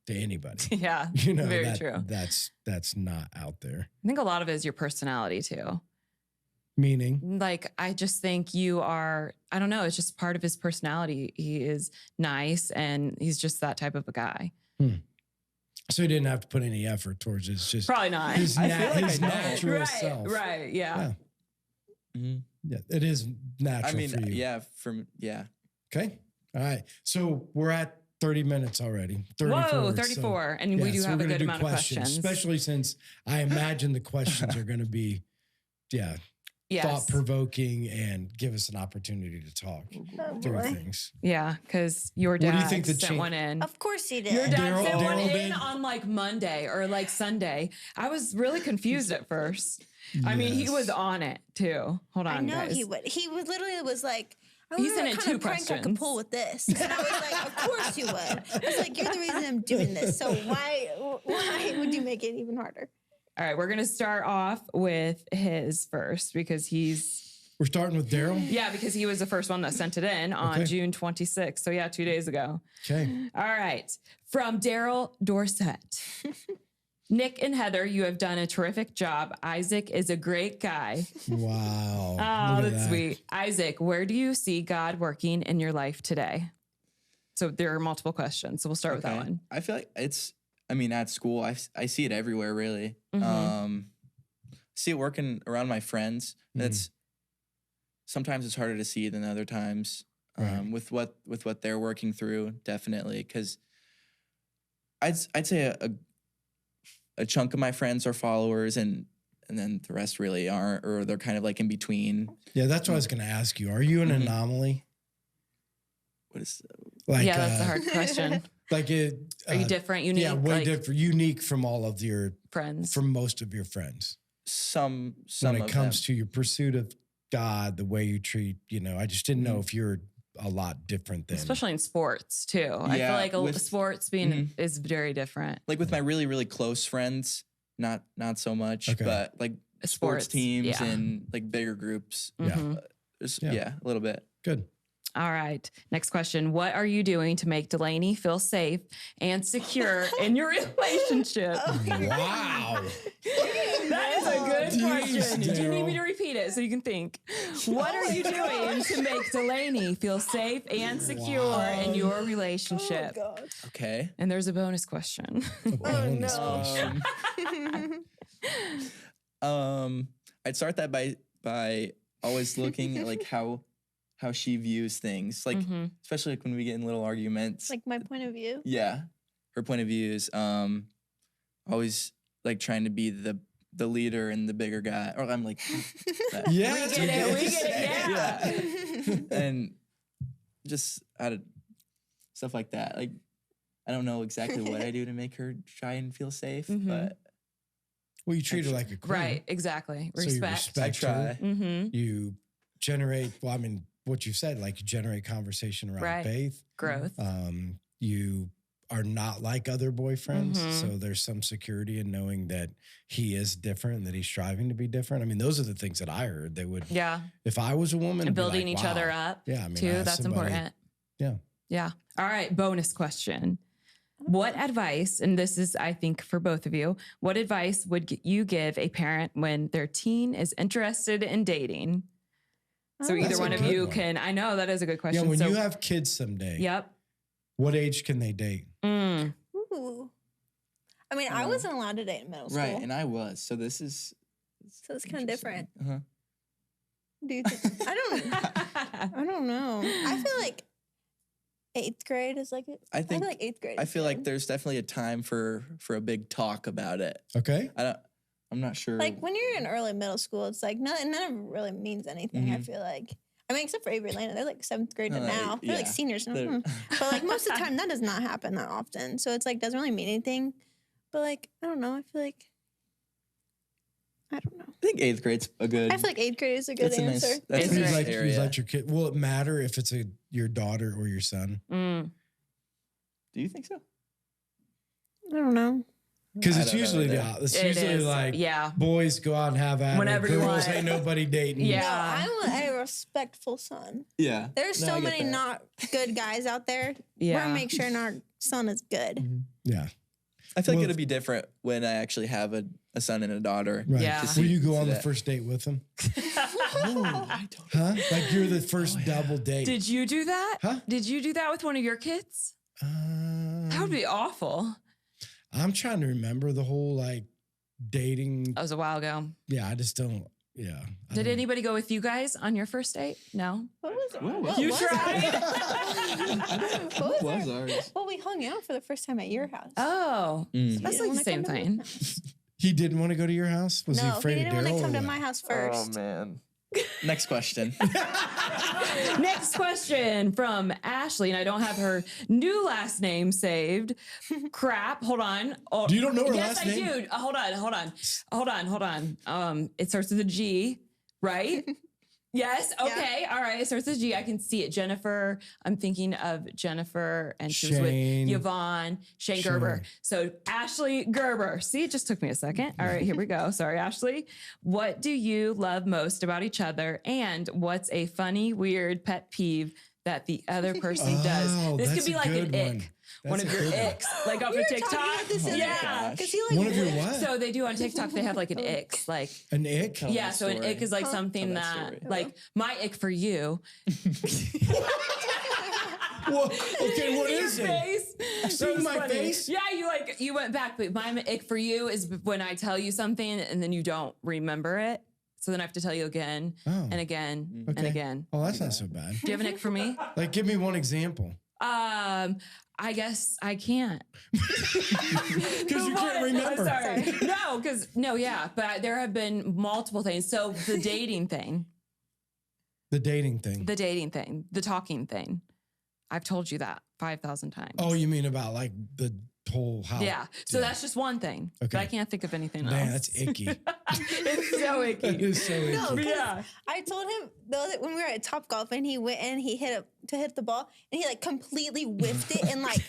Speaker 2: to anybody.
Speaker 1: Yeah. Very true.
Speaker 2: That's not out there.
Speaker 1: I think a lot of it is your personality too.
Speaker 2: Meaning?
Speaker 1: Like, I just think you are, I don't know, it's just part of his personality. He is nice and he's just that type of a guy.
Speaker 2: So he didn't have to put any effort towards it. It's just
Speaker 1: Probably not.
Speaker 2: his,
Speaker 4: I feel like
Speaker 2: his
Speaker 4: I know.
Speaker 2: natural self.
Speaker 1: Right. Yeah.
Speaker 4: Mhm.
Speaker 2: Yeah, it is natural
Speaker 4: I mean,
Speaker 2: for you.
Speaker 4: yeah.
Speaker 2: Okay. All right. So we're at 30 minutes already. 34.
Speaker 1: Whoa,
Speaker 2: so-
Speaker 1: 34. And we do
Speaker 2: so
Speaker 1: have
Speaker 2: we're
Speaker 1: a
Speaker 2: gonna
Speaker 1: good
Speaker 2: do
Speaker 1: amount of questions.
Speaker 2: Especially since I imagine the questions are going to be,
Speaker 1: Yes.
Speaker 2: thought-provoking and give us an opportunity to talk through
Speaker 3: boy.
Speaker 2: things.
Speaker 1: Yeah, because your
Speaker 2: What do you
Speaker 1: dad
Speaker 2: think the
Speaker 1: sent
Speaker 2: cha-
Speaker 1: one in.
Speaker 3: Of course he did.
Speaker 1: Your dad
Speaker 2: Daryl-
Speaker 1: sent one
Speaker 2: Daryl
Speaker 1: in
Speaker 2: did?
Speaker 1: on like Monday or like Sunday. I was really confused at first. I mean, he
Speaker 2: Yes.
Speaker 1: was on it too. Hold on,
Speaker 3: I know
Speaker 1: guys.
Speaker 3: he would. He was literally was like, I
Speaker 1: He
Speaker 3: wonder
Speaker 1: sent
Speaker 3: what
Speaker 1: in
Speaker 3: kind
Speaker 1: 2
Speaker 3: of prank I
Speaker 1: questions.
Speaker 3: could pull with this. And I was like, of course you would. I was like, you're the reason I'm doing this. So why would you make it even harder?
Speaker 1: All right, we're gonna start off with his first because
Speaker 2: We're starting with Daryl.
Speaker 1: because he was the first one that sent it in on
Speaker 2: Okay.
Speaker 1: June 26th. So yeah, 2 days ago.
Speaker 2: Okay.
Speaker 1: All right. From Daryl Dorsett. Nick and Heather, you have done a terrific job. Isaac is a great guy.
Speaker 2: Wow.
Speaker 1: Oh,
Speaker 2: Look at
Speaker 1: that's
Speaker 2: that.
Speaker 1: sweet. Isaac, where do you see God working in your life today? So there are multiple questions. So we'll start with that one.
Speaker 4: I feel like at school, I see it everywhere, really.
Speaker 1: Mhm.
Speaker 4: See it working around my friends. That's sometimes it's harder to see than other times.
Speaker 2: Right.
Speaker 4: With what they're working through, definitely, because I'd say a chunk of my friends are followers, and then the rest really aren't, or they're kind of like in between.
Speaker 2: Yeah, that's what I was going to ask you. Are you an anomaly?
Speaker 4: What is
Speaker 2: Like,
Speaker 1: yeah, that's a hard question.
Speaker 2: Like it.
Speaker 1: Are you different, unique,
Speaker 2: Yeah, way
Speaker 1: like
Speaker 2: different, unique from all of your
Speaker 1: friends?
Speaker 2: from most of your friends.
Speaker 4: some
Speaker 2: When
Speaker 4: of
Speaker 2: it comes
Speaker 4: them.
Speaker 2: to your pursuit of God, the way you treat, I just didn't know if you're a lot different than.
Speaker 1: Especially in sports too. I feel
Speaker 4: Yeah,
Speaker 1: like
Speaker 4: with-
Speaker 1: sports being is very different.
Speaker 4: Like with my really, really close friends, not so much,
Speaker 2: Okay.
Speaker 4: but like sports
Speaker 1: Sports,
Speaker 4: teams
Speaker 1: yeah.
Speaker 4: and like bigger groups.
Speaker 1: Mhm.
Speaker 2: Yeah.
Speaker 4: A little bit.
Speaker 2: Good.
Speaker 1: All right. Next question. What are you doing to make Delaney feel safe and secure in your relationship?
Speaker 2: Wow.
Speaker 1: That is a good
Speaker 2: Jeez,
Speaker 1: question. Do you need me
Speaker 2: Daryl.
Speaker 1: to repeat it so you can think? What are you doing to make Delaney feel safe and secure in your relationship?
Speaker 3: Oh, God.
Speaker 4: Okay.
Speaker 1: And there's a bonus question.
Speaker 2: Bonus
Speaker 3: no.
Speaker 2: question.
Speaker 4: I'd start that by always looking at like how she views things, like
Speaker 1: Mhm.
Speaker 4: especially like when we get in little arguments.
Speaker 3: Like my point of view.
Speaker 4: Yeah, her point of view is always like trying to be the leader and the bigger guy, or I'm like that.
Speaker 2: Yeah,
Speaker 1: We
Speaker 2: that's
Speaker 1: get it.
Speaker 2: what
Speaker 1: We
Speaker 2: you
Speaker 1: get
Speaker 2: say.
Speaker 1: it. Yeah.
Speaker 4: And just out of stuff like that. Like I don't know exactly what I do to make her try and feel safe,
Speaker 1: Mhm.
Speaker 4: but
Speaker 2: Well, you treat her like a queen.
Speaker 1: Right. Exactly.
Speaker 2: So you
Speaker 1: Respect.
Speaker 4: I
Speaker 2: respect her.
Speaker 4: try.
Speaker 1: Mm-hmm.
Speaker 2: You generate, what you said, like you generate conversation around
Speaker 1: Right.
Speaker 2: faith.
Speaker 1: Growth.
Speaker 2: You are not like other boyfriends.
Speaker 1: Mhm.
Speaker 2: So there's some security in knowing that he is different and that he's striving to be different. I mean, those are the things that I heard that would,
Speaker 1: Yeah.
Speaker 2: if I was a woman,
Speaker 1: And
Speaker 2: it'd be
Speaker 1: building
Speaker 2: like,
Speaker 1: each other
Speaker 2: wow.
Speaker 1: up.
Speaker 2: Yeah. I mean, I
Speaker 1: too.
Speaker 2: have
Speaker 1: That's
Speaker 2: somebody-
Speaker 1: important.
Speaker 2: Yeah.
Speaker 1: Yeah. All right. Bonus question. What advice, and this is, I think, for both of you, what advice would you give a parent when their teen is interested in dating? So
Speaker 3: Oh,
Speaker 1: either
Speaker 2: that's a
Speaker 1: one of
Speaker 2: good
Speaker 1: you
Speaker 2: one.
Speaker 1: can, I know that is a good
Speaker 2: Yeah.
Speaker 1: question.
Speaker 2: When
Speaker 1: so,
Speaker 2: you have kids someday,
Speaker 1: yep.
Speaker 2: what age can they date?
Speaker 3: Ooh. I mean, I wasn't allowed to date in middle school.
Speaker 4: right, and I was. So this is
Speaker 3: So it's kind of different.
Speaker 4: Uh-huh.
Speaker 3: Do you think? I don't know. I feel like 8th grade is like
Speaker 4: I
Speaker 3: feel
Speaker 4: think
Speaker 3: like 8th grade.
Speaker 4: I
Speaker 3: is
Speaker 4: feel like
Speaker 3: good.
Speaker 4: there's definitely a time for a big talk about it.
Speaker 2: Okay.
Speaker 4: I'm not sure.
Speaker 3: like when you're in early middle school, it's like none of it really means anything. I
Speaker 4: Mhm.
Speaker 3: feel like. I mean, except for Avery Lana, they're like 7th grade to
Speaker 4: No,
Speaker 3: now. They're like
Speaker 4: yeah.
Speaker 3: seniors now.
Speaker 4: They're-
Speaker 3: But like most of the time, that does not happen that often. So it's like doesn't really mean anything. But like I don't know. I feel like I don't know.
Speaker 4: I think 8th grade's a good.
Speaker 3: I feel like 8th grade is a good
Speaker 4: that's a nice.
Speaker 3: answer.
Speaker 4: That's
Speaker 1: Eighth
Speaker 4: a
Speaker 2: You
Speaker 4: nice
Speaker 1: grade.
Speaker 2: like, you
Speaker 4: area.
Speaker 2: let your kid, will it matter if it's your daughter or your son?
Speaker 1: Mm.
Speaker 4: Do you think so?
Speaker 3: I don't know.
Speaker 2: Because
Speaker 4: I
Speaker 2: it's
Speaker 4: don't know
Speaker 2: usually
Speaker 4: either.
Speaker 2: it's
Speaker 1: It
Speaker 2: usually
Speaker 1: is.
Speaker 2: like
Speaker 1: Yeah.
Speaker 2: boys go out and have at
Speaker 1: Whenever
Speaker 2: it.
Speaker 1: you
Speaker 2: Girls
Speaker 1: want.
Speaker 2: ain't nobody dating.
Speaker 1: Yeah.
Speaker 3: No, I want a respectful son.
Speaker 4: Yeah.
Speaker 3: There's
Speaker 4: No,
Speaker 3: so
Speaker 4: I get
Speaker 3: many
Speaker 4: that.
Speaker 3: not good guys out there.
Speaker 1: Yeah.
Speaker 3: We're gonna make sure our son is good.
Speaker 2: Yeah.
Speaker 4: I feel like
Speaker 2: Well-
Speaker 4: it'll be different when I actually have a son and a daughter.
Speaker 2: Right.
Speaker 1: Yeah.
Speaker 4: to
Speaker 2: Will
Speaker 4: see-
Speaker 2: you go
Speaker 4: see
Speaker 2: on the
Speaker 4: that.
Speaker 2: first date with him?
Speaker 4: Oh, I don't.
Speaker 2: Huh? Like you're the first double date.
Speaker 1: Did you do that?
Speaker 2: Huh?
Speaker 1: Did you do that with one of your kids? That would be awful.
Speaker 2: I'm trying to remember the whole like dating.
Speaker 1: That was a while ago.
Speaker 2: Yeah, I just don't. Yeah. I
Speaker 1: Did
Speaker 2: don't-
Speaker 1: anybody go with you guys on your first date? No.
Speaker 3: What was it?
Speaker 4: What
Speaker 1: You
Speaker 3: was
Speaker 1: tried?
Speaker 3: What
Speaker 4: What
Speaker 3: was
Speaker 4: was ours?
Speaker 3: Well, we hung out for the first time at your house.
Speaker 1: Oh,
Speaker 4: Mm.
Speaker 1: that's
Speaker 3: You
Speaker 1: like
Speaker 3: didn't
Speaker 1: the same
Speaker 3: wanna come to
Speaker 1: thing.
Speaker 2: He didn't want to go to your house? Was he
Speaker 3: No, he
Speaker 2: afraid
Speaker 3: didn't
Speaker 2: of
Speaker 3: want
Speaker 2: Daryl?
Speaker 3: to come
Speaker 2: or
Speaker 3: to
Speaker 2: what?
Speaker 3: my house first.
Speaker 4: man. Next question.
Speaker 1: Next question from Ashley, and I don't have her new last name saved. Crap. Hold on. Oh,
Speaker 2: You don't know her
Speaker 1: yes,
Speaker 2: last
Speaker 1: I
Speaker 2: name?
Speaker 1: do. Hold on. It starts with a G, right? Yes. Okay. All right. It starts with a G. I can see it. Jennifer. I'm thinking of Jennifer, and she was
Speaker 2: Shane.
Speaker 1: with Yvonne, Shane
Speaker 2: Sure.
Speaker 1: Gerber. So Ashley Gerber. See, it just took me a second. All right, here we go. Sorry, Ashley. What do you love most about each other, and what's a funny, weird pet peeve that the other person does? This could
Speaker 2: that's
Speaker 1: be
Speaker 2: a
Speaker 1: like an
Speaker 2: good
Speaker 1: ick.
Speaker 2: one.
Speaker 1: One
Speaker 2: That's
Speaker 1: of
Speaker 2: a
Speaker 1: your
Speaker 2: good one.
Speaker 1: icks, like off
Speaker 3: We
Speaker 1: of
Speaker 3: were talking
Speaker 1: TikTok.
Speaker 3: about this the other
Speaker 1: Yeah.
Speaker 3: Because he like
Speaker 2: One of your what?
Speaker 1: So they do on TikTok. They have like an icks, like
Speaker 2: An ick?
Speaker 4: Tell
Speaker 1: yeah.
Speaker 4: that
Speaker 1: So an
Speaker 4: story.
Speaker 1: ick is like
Speaker 3: Huh?
Speaker 1: something
Speaker 4: Tell that
Speaker 1: that,
Speaker 4: story.
Speaker 1: like my ick for you.
Speaker 2: Well, okay, what is
Speaker 1: Your
Speaker 2: it?
Speaker 1: face.
Speaker 2: See
Speaker 1: That was
Speaker 2: my
Speaker 1: funny.
Speaker 2: face?
Speaker 1: Yeah, you went back, but my ick for you is when I tell you something and then you don't remember it. So then I have to tell you again
Speaker 2: Oh,
Speaker 1: and again and
Speaker 2: okay.
Speaker 1: again.
Speaker 2: Oh, that's not so bad.
Speaker 1: Do you have an ick for me?
Speaker 2: Like, give me one example.
Speaker 1: I guess I can't.
Speaker 2: Because you can't
Speaker 1: What?
Speaker 2: remember.
Speaker 1: I'm sorry. No, but there have been multiple things. So the dating thing,
Speaker 2: The dating thing.
Speaker 1: the talking thing. I've told you that 5,000 times.
Speaker 2: Oh, you mean about like the whole house?
Speaker 1: Yeah. So that's just one thing. But
Speaker 2: Okay.
Speaker 1: I can't think of anything
Speaker 2: Man,
Speaker 1: else.
Speaker 2: that's icky.
Speaker 1: It's so
Speaker 2: That
Speaker 1: icky.
Speaker 2: is so icky.
Speaker 3: No, 'cause
Speaker 1: Yeah.
Speaker 3: I told him though that when we were at Topgolf and he went and he hit the ball and he like completely whiffed it and like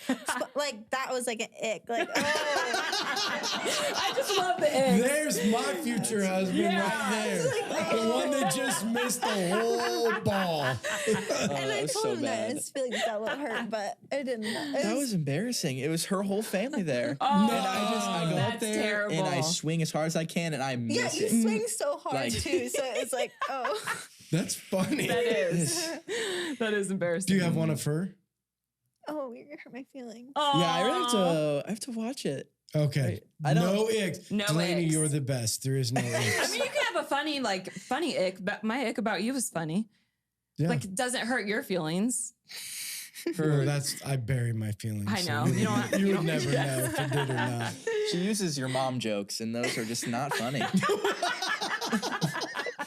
Speaker 3: like that was like an ick. Like
Speaker 1: I just love the ick.
Speaker 2: There's my future husband
Speaker 1: Yeah.
Speaker 2: right there. The one that just missed the whole ball.
Speaker 3: and I
Speaker 4: that was
Speaker 3: told
Speaker 4: so
Speaker 3: him that
Speaker 4: bad.
Speaker 3: his feelings got a little hurt, but it didn't.
Speaker 4: That was embarrassing. It was her whole family there.
Speaker 1: Oh,
Speaker 4: and I go up
Speaker 1: that's
Speaker 4: there and I
Speaker 1: terrible.
Speaker 4: swing as hard as I can and I
Speaker 3: yeah.
Speaker 4: miss
Speaker 3: You
Speaker 4: it.
Speaker 3: swing so hard
Speaker 4: Like-
Speaker 3: too, so it's like oh.
Speaker 2: That's funny.
Speaker 1: That is. That is embarrassing.
Speaker 2: Do you have one of her?
Speaker 3: Oh, you're gonna hurt my feelings.
Speaker 1: Oh,
Speaker 4: Yeah, I have to watch it.
Speaker 2: Okay.
Speaker 4: I don't-
Speaker 2: No icks.
Speaker 1: No
Speaker 2: Delaney,
Speaker 1: icks.
Speaker 2: you're the best. There is no
Speaker 1: I
Speaker 2: icks.
Speaker 1: mean, you can have a funny ick, but my ick about you is funny.
Speaker 2: Yeah.
Speaker 1: Like, it doesn't hurt your feelings.
Speaker 2: Well, I bury my feelings.
Speaker 1: I know.
Speaker 2: So
Speaker 1: You don't have-
Speaker 2: you
Speaker 1: you
Speaker 2: would
Speaker 1: don't-
Speaker 2: never
Speaker 1: yeah.
Speaker 2: know if it did or not.
Speaker 4: She uses your mom jokes and those are just not funny.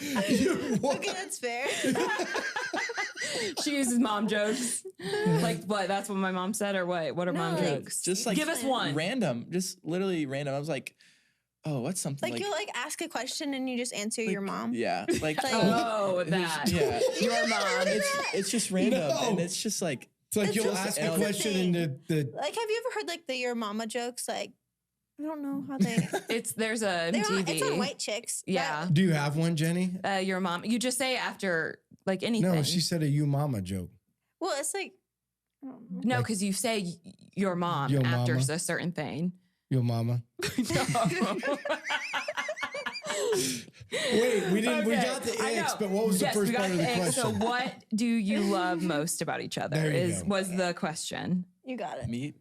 Speaker 3: Okay, that's fair.
Speaker 1: She uses mom jokes. Like, what? That's what my mom said, or what? What are mom
Speaker 3: No, like,
Speaker 1: jokes?
Speaker 4: Just like
Speaker 1: Give us one.
Speaker 4: random, just literally random. I was like, oh, what's something
Speaker 3: Like,
Speaker 4: like,
Speaker 3: you'll like ask a question and you just answer your mom.
Speaker 4: yeah, like
Speaker 3: Like-
Speaker 1: Oh, that.
Speaker 4: yeah.
Speaker 1: Your mom.
Speaker 4: It's just random
Speaker 2: No.
Speaker 4: and it's just like
Speaker 2: It's like
Speaker 3: It's
Speaker 2: you'll
Speaker 3: just-
Speaker 2: ask
Speaker 4: it's
Speaker 2: a
Speaker 4: a
Speaker 2: question and the
Speaker 3: Like, have you ever heard like the your mama jokes? Like, I don't know how they.
Speaker 1: There's a
Speaker 3: They're on,
Speaker 1: MTV.
Speaker 3: it's on White Chicks. but-
Speaker 1: Yeah.
Speaker 2: do you have one, Jenny?
Speaker 1: Your mom. You just say after like anything.
Speaker 2: No, she said a you mama joke.
Speaker 3: Well, it's like. I don't know.
Speaker 1: No, because you say your mom
Speaker 2: Your
Speaker 1: after
Speaker 2: mama.
Speaker 1: a certain thing.
Speaker 2: Your mama.
Speaker 1: No.
Speaker 2: Wait, we didn't. We
Speaker 1: Okay,
Speaker 2: got the
Speaker 1: I
Speaker 2: icks,
Speaker 1: know.
Speaker 2: but what was
Speaker 1: Yes,
Speaker 2: the
Speaker 1: we
Speaker 2: first
Speaker 1: got
Speaker 2: part of the
Speaker 1: ick.
Speaker 2: question?
Speaker 1: So, what do you love most about each other?
Speaker 2: There you go.
Speaker 1: Was the question.
Speaker 3: You got it.
Speaker 4: me,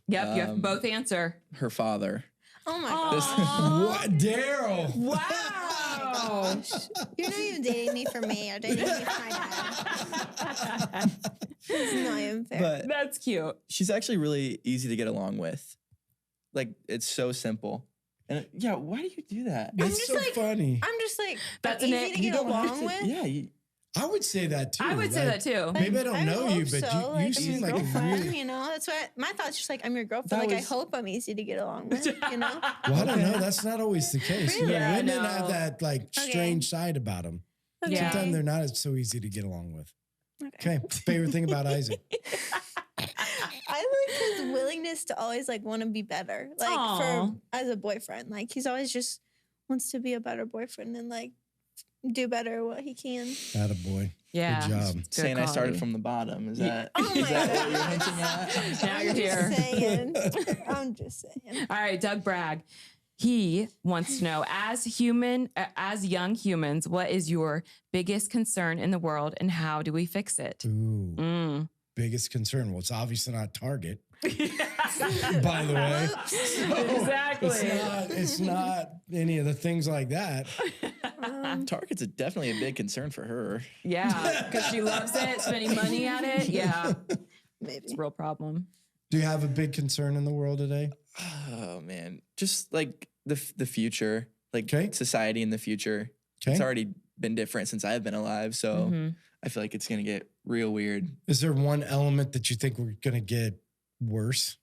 Speaker 1: Yep, you have to both answer.
Speaker 4: her father.
Speaker 3: Oh my
Speaker 1: Aw.
Speaker 2: What, Daryl?
Speaker 1: Wow.
Speaker 3: You're not even dating me for me. You're dating me for my dad. It's not even fair.
Speaker 4: But
Speaker 1: That's cute.
Speaker 4: she's actually really easy to get along with. Like it's so simple. And yeah, why do you do that?
Speaker 2: That's
Speaker 3: just
Speaker 2: so
Speaker 3: like-
Speaker 2: funny.
Speaker 3: I'm just like
Speaker 1: That's
Speaker 3: I'm
Speaker 1: an
Speaker 3: easy
Speaker 1: ick.
Speaker 3: to
Speaker 4: You
Speaker 3: get
Speaker 4: don't have
Speaker 3: along
Speaker 4: to-
Speaker 3: with.
Speaker 4: Yeah,
Speaker 2: I would say that too.
Speaker 1: I would say that too.
Speaker 2: Maybe I don't
Speaker 3: I
Speaker 2: know
Speaker 3: hope
Speaker 2: you, but
Speaker 3: so.
Speaker 2: you
Speaker 3: Like, I'm
Speaker 2: seem
Speaker 3: your
Speaker 2: like a
Speaker 3: girlfriend,
Speaker 2: really.
Speaker 3: you know. That's what my thought's just like I'm your girlfriend.
Speaker 4: That
Speaker 3: Like I
Speaker 4: was-
Speaker 3: hope I'm easy to get along with. You know.
Speaker 2: Well, I don't know. That's not always the case. You know,
Speaker 1: Yeah, I
Speaker 2: women
Speaker 1: know.
Speaker 2: have that like strange side about them.
Speaker 3: Okay.
Speaker 1: Yeah.
Speaker 2: Sometimes they're not so easy to get along with. Okay. Favorite thing about Isaac?
Speaker 3: I like his willingness to always like want to be better, like
Speaker 1: Aw.
Speaker 3: for as a boyfriend. Like he's always just wants to be a better boyfriend and like do better what he can.
Speaker 2: Attaboy.
Speaker 1: Yeah.
Speaker 2: Good job.
Speaker 1: Good
Speaker 4: saying I started
Speaker 1: quality.
Speaker 4: from the bottom. Is
Speaker 1: Yeah.
Speaker 4: that
Speaker 3: Oh
Speaker 4: is
Speaker 3: my
Speaker 4: that what
Speaker 3: God.
Speaker 4: you're hinting at?
Speaker 1: Now you're
Speaker 3: I'm
Speaker 1: here.
Speaker 3: just saying. I'm just saying.
Speaker 1: All right, Doug Bragg. He wants to know, as young humans, what is your biggest concern in the world and how do we fix it?
Speaker 2: Ooh. Biggest concern. Well, it's obviously not Target. By the way.
Speaker 1: Exactly.
Speaker 2: It's not any of the things like that.
Speaker 4: Target's definitely a big concern for her.
Speaker 1: Yeah, because she loves it, spending money at it. Yeah,
Speaker 3: Maybe.
Speaker 1: it's a real problem.
Speaker 2: Do you have a big concern in the world today?
Speaker 4: Oh man, just like the future, like
Speaker 2: Okay.
Speaker 4: society in the future.
Speaker 2: Okay.
Speaker 4: It's already been different since I've been alive, so I feel like it's gonna get real weird.
Speaker 2: Is there one element that you think we're going to get worse?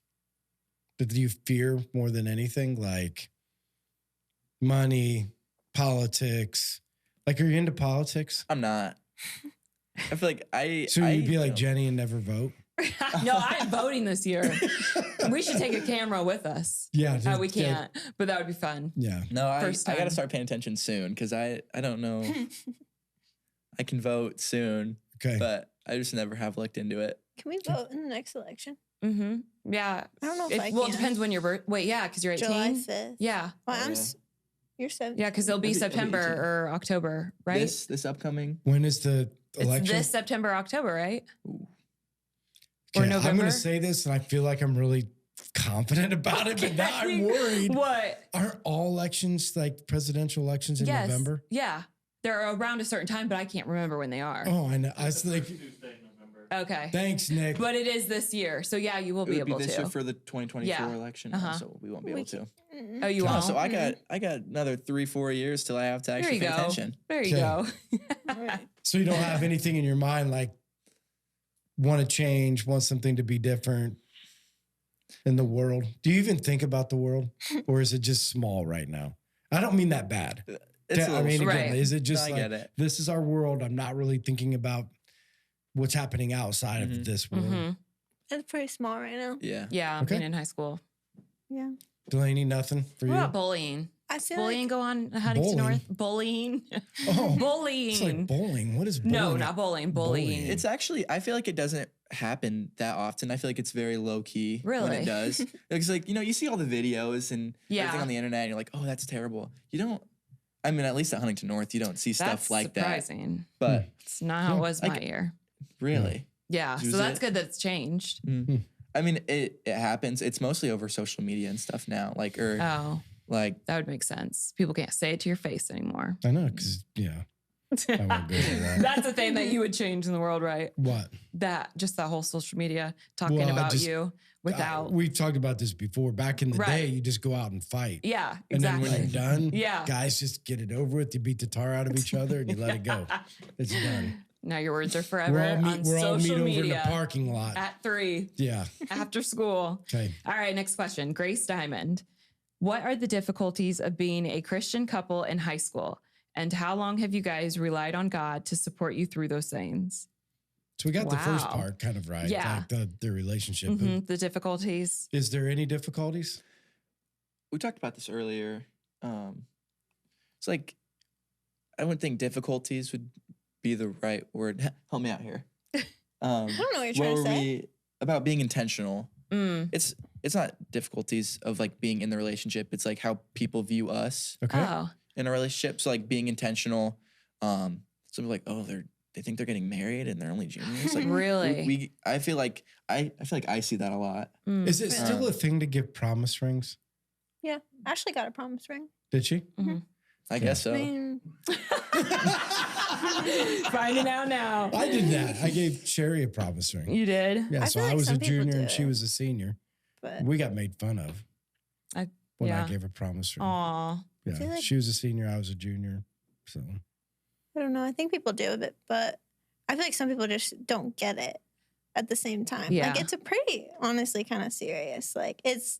Speaker 2: That you fear more than anything? Like money, politics. Like, are you into politics?
Speaker 4: I'm not. I feel like
Speaker 2: So you'd be like
Speaker 4: no.
Speaker 2: Jenny and never vote?
Speaker 1: No, I'm voting this year. We should take a camera with us.
Speaker 2: Yeah.
Speaker 1: We can't, but that would be fun.
Speaker 2: Yeah.
Speaker 4: No, I
Speaker 1: First
Speaker 4: got to
Speaker 1: time.
Speaker 4: start paying attention soon because I don't know. I can vote soon,
Speaker 2: Okay.
Speaker 4: but I just never have looked into it.
Speaker 3: Can we vote in the next election?
Speaker 1: Mm-hmm. Yeah.
Speaker 3: I don't know if I
Speaker 1: Well, it
Speaker 3: can.
Speaker 1: depends when your birth. Wait, yeah, because you're 18.
Speaker 3: July 5th.
Speaker 1: Yeah.
Speaker 3: Well,
Speaker 4: Oh,
Speaker 3: I'm.
Speaker 4: yeah.
Speaker 3: You're 7.
Speaker 1: Yeah, because it'll be
Speaker 4: I'll be
Speaker 1: September
Speaker 4: 18.
Speaker 1: or October, right?
Speaker 4: This upcoming.
Speaker 2: When is the
Speaker 1: It's
Speaker 2: election?
Speaker 1: this September, October, right?
Speaker 4: Ooh.
Speaker 1: or
Speaker 2: Okay, I'm
Speaker 1: November?
Speaker 2: going to say this, and I feel like I'm really confident about it, but now I'm worried.
Speaker 1: What?
Speaker 2: Aren't all elections, like presidential elections, in November?
Speaker 1: Yeah. They're around a certain time, but I can't remember when they are.
Speaker 2: Oh, I know. I was like,
Speaker 5: Tuesday, November.
Speaker 1: Okay.
Speaker 2: thanks, Nick.
Speaker 1: But it is this year. So yeah, you will
Speaker 4: It
Speaker 1: be
Speaker 4: would be
Speaker 1: able
Speaker 4: this
Speaker 1: to.
Speaker 4: year for the 2024
Speaker 1: Yeah.
Speaker 4: election,
Speaker 1: Uh-huh.
Speaker 4: so we won't be
Speaker 3: We
Speaker 4: able to.
Speaker 1: Oh, you
Speaker 2: Oh,
Speaker 1: won't?
Speaker 4: So I got another 3-4 years till I have to
Speaker 1: There
Speaker 4: actually
Speaker 1: you
Speaker 4: pay
Speaker 1: go.
Speaker 4: attention.
Speaker 1: There you
Speaker 2: Okay.
Speaker 1: go.
Speaker 2: So you don't have anything in your mind like want to change, want something to be different in the world? Do you even think about the world, or is it just small right now? I don't mean that bad.
Speaker 4: It's a
Speaker 2: I
Speaker 4: little
Speaker 2: mean,
Speaker 4: small.
Speaker 2: again,
Speaker 1: Right.
Speaker 2: is it just
Speaker 4: No, I
Speaker 2: like
Speaker 4: get it.
Speaker 2: this is our world? I'm not really thinking about what's happening outside of this world.
Speaker 1: hmm
Speaker 3: It's pretty small right now.
Speaker 4: Yeah.
Speaker 1: Yeah,
Speaker 2: Okay.
Speaker 1: being in high school.
Speaker 3: Yeah.
Speaker 2: Delaney, nothing for
Speaker 1: What
Speaker 2: you?
Speaker 1: about bullying?
Speaker 3: I feel
Speaker 1: Bullying
Speaker 3: like
Speaker 1: go on Huntington
Speaker 2: Bowling?
Speaker 1: North? Bullying.
Speaker 2: Oh,
Speaker 1: Bullying.
Speaker 2: it's like bowling. What is bowling?
Speaker 1: No, not bowling. Bullying.
Speaker 2: Bullying.
Speaker 4: It's actually, I feel like it doesn't happen that often. I feel like it's very low key when
Speaker 1: Really?
Speaker 4: it does. It's like, you see all the videos and
Speaker 1: Yeah.
Speaker 4: everything on the internet, and you're like, oh, that's terrible. You don't, I mean, at least at Huntington North, you don't see stuff
Speaker 1: That's
Speaker 4: like
Speaker 1: surprising.
Speaker 4: that. But
Speaker 1: It's not how it was
Speaker 4: I
Speaker 1: my
Speaker 4: g-
Speaker 1: year.
Speaker 4: really,
Speaker 1: Yeah.
Speaker 4: Is
Speaker 1: So that's
Speaker 4: it?
Speaker 1: good that it's changed.
Speaker 4: I mean, it happens. It's mostly over social media and stuff now. Like, or
Speaker 1: Oh,
Speaker 4: like,
Speaker 1: that would make sense. People can't say it to your face anymore.
Speaker 2: I know, because I won't go into that.
Speaker 1: That's the thing that you would change in the world, right?
Speaker 2: What?
Speaker 1: That whole social media talking
Speaker 2: Well, I
Speaker 1: about
Speaker 2: just-
Speaker 1: you without.
Speaker 2: We've talked about this before. Back in the
Speaker 1: Right.
Speaker 2: day, you just go out and fight.
Speaker 1: Yeah,
Speaker 2: And then
Speaker 1: exactly.
Speaker 2: when you're done,
Speaker 1: Yeah.
Speaker 2: guys just get it over with. You beat the tar out of each other and you let it go. It's done.
Speaker 1: Now your words are forever
Speaker 2: We're all
Speaker 1: on
Speaker 2: meet over
Speaker 1: social
Speaker 2: in the
Speaker 1: media
Speaker 2: parking lot.
Speaker 1: at 3
Speaker 2: Yeah.
Speaker 1: after school.
Speaker 2: Okay.
Speaker 1: All right, next question. Grace Diamond. What are the difficulties of being a Christian couple in high school? And how long have you guys relied on God to support you through those things?
Speaker 2: So we got the first
Speaker 1: Wow.
Speaker 2: part kind of right.
Speaker 1: Yeah.
Speaker 2: Like the relationship. But
Speaker 1: Mhm, the difficulties.
Speaker 2: is there any difficulties?
Speaker 4: we talked about this earlier. It's like, I wouldn't think difficulties would be the right word. Help me out here.
Speaker 3: I don't know what you're trying to say.
Speaker 4: About being intentional?
Speaker 1: Mm.
Speaker 4: It's not difficulties of like being in the relationship. It's like how people view us
Speaker 2: Okay.
Speaker 1: Oh,
Speaker 4: in a relationship. So like being intentional. Some people are like, oh, they think they're getting married and they're only juniors. Like
Speaker 1: really?
Speaker 4: I feel like I see that a lot.
Speaker 1: Mm.
Speaker 2: Is it still a thing to give promise rings?
Speaker 3: Yeah. Ashley got a promise ring.
Speaker 2: Did she?
Speaker 4: I guess so.
Speaker 3: I mean,
Speaker 1: Finding out now.
Speaker 2: I did that. I gave Sherry a promise ring.
Speaker 1: You did?
Speaker 2: Yeah,
Speaker 3: I
Speaker 2: so
Speaker 3: feel like
Speaker 2: I was a
Speaker 3: some people
Speaker 2: junior
Speaker 3: do
Speaker 2: and she
Speaker 3: it.
Speaker 2: was a senior.
Speaker 3: but
Speaker 2: We got made fun of when I
Speaker 1: yeah.
Speaker 2: gave a promise ring.
Speaker 1: Aw.
Speaker 2: Yeah,
Speaker 3: feel like-
Speaker 2: she was a senior, I was a junior. So
Speaker 3: I don't know. I think people do it, but I feel like some people just don't get it at the same time.
Speaker 1: Yeah.
Speaker 3: Like it's a pretty, honestly, kind of serious. Like it's,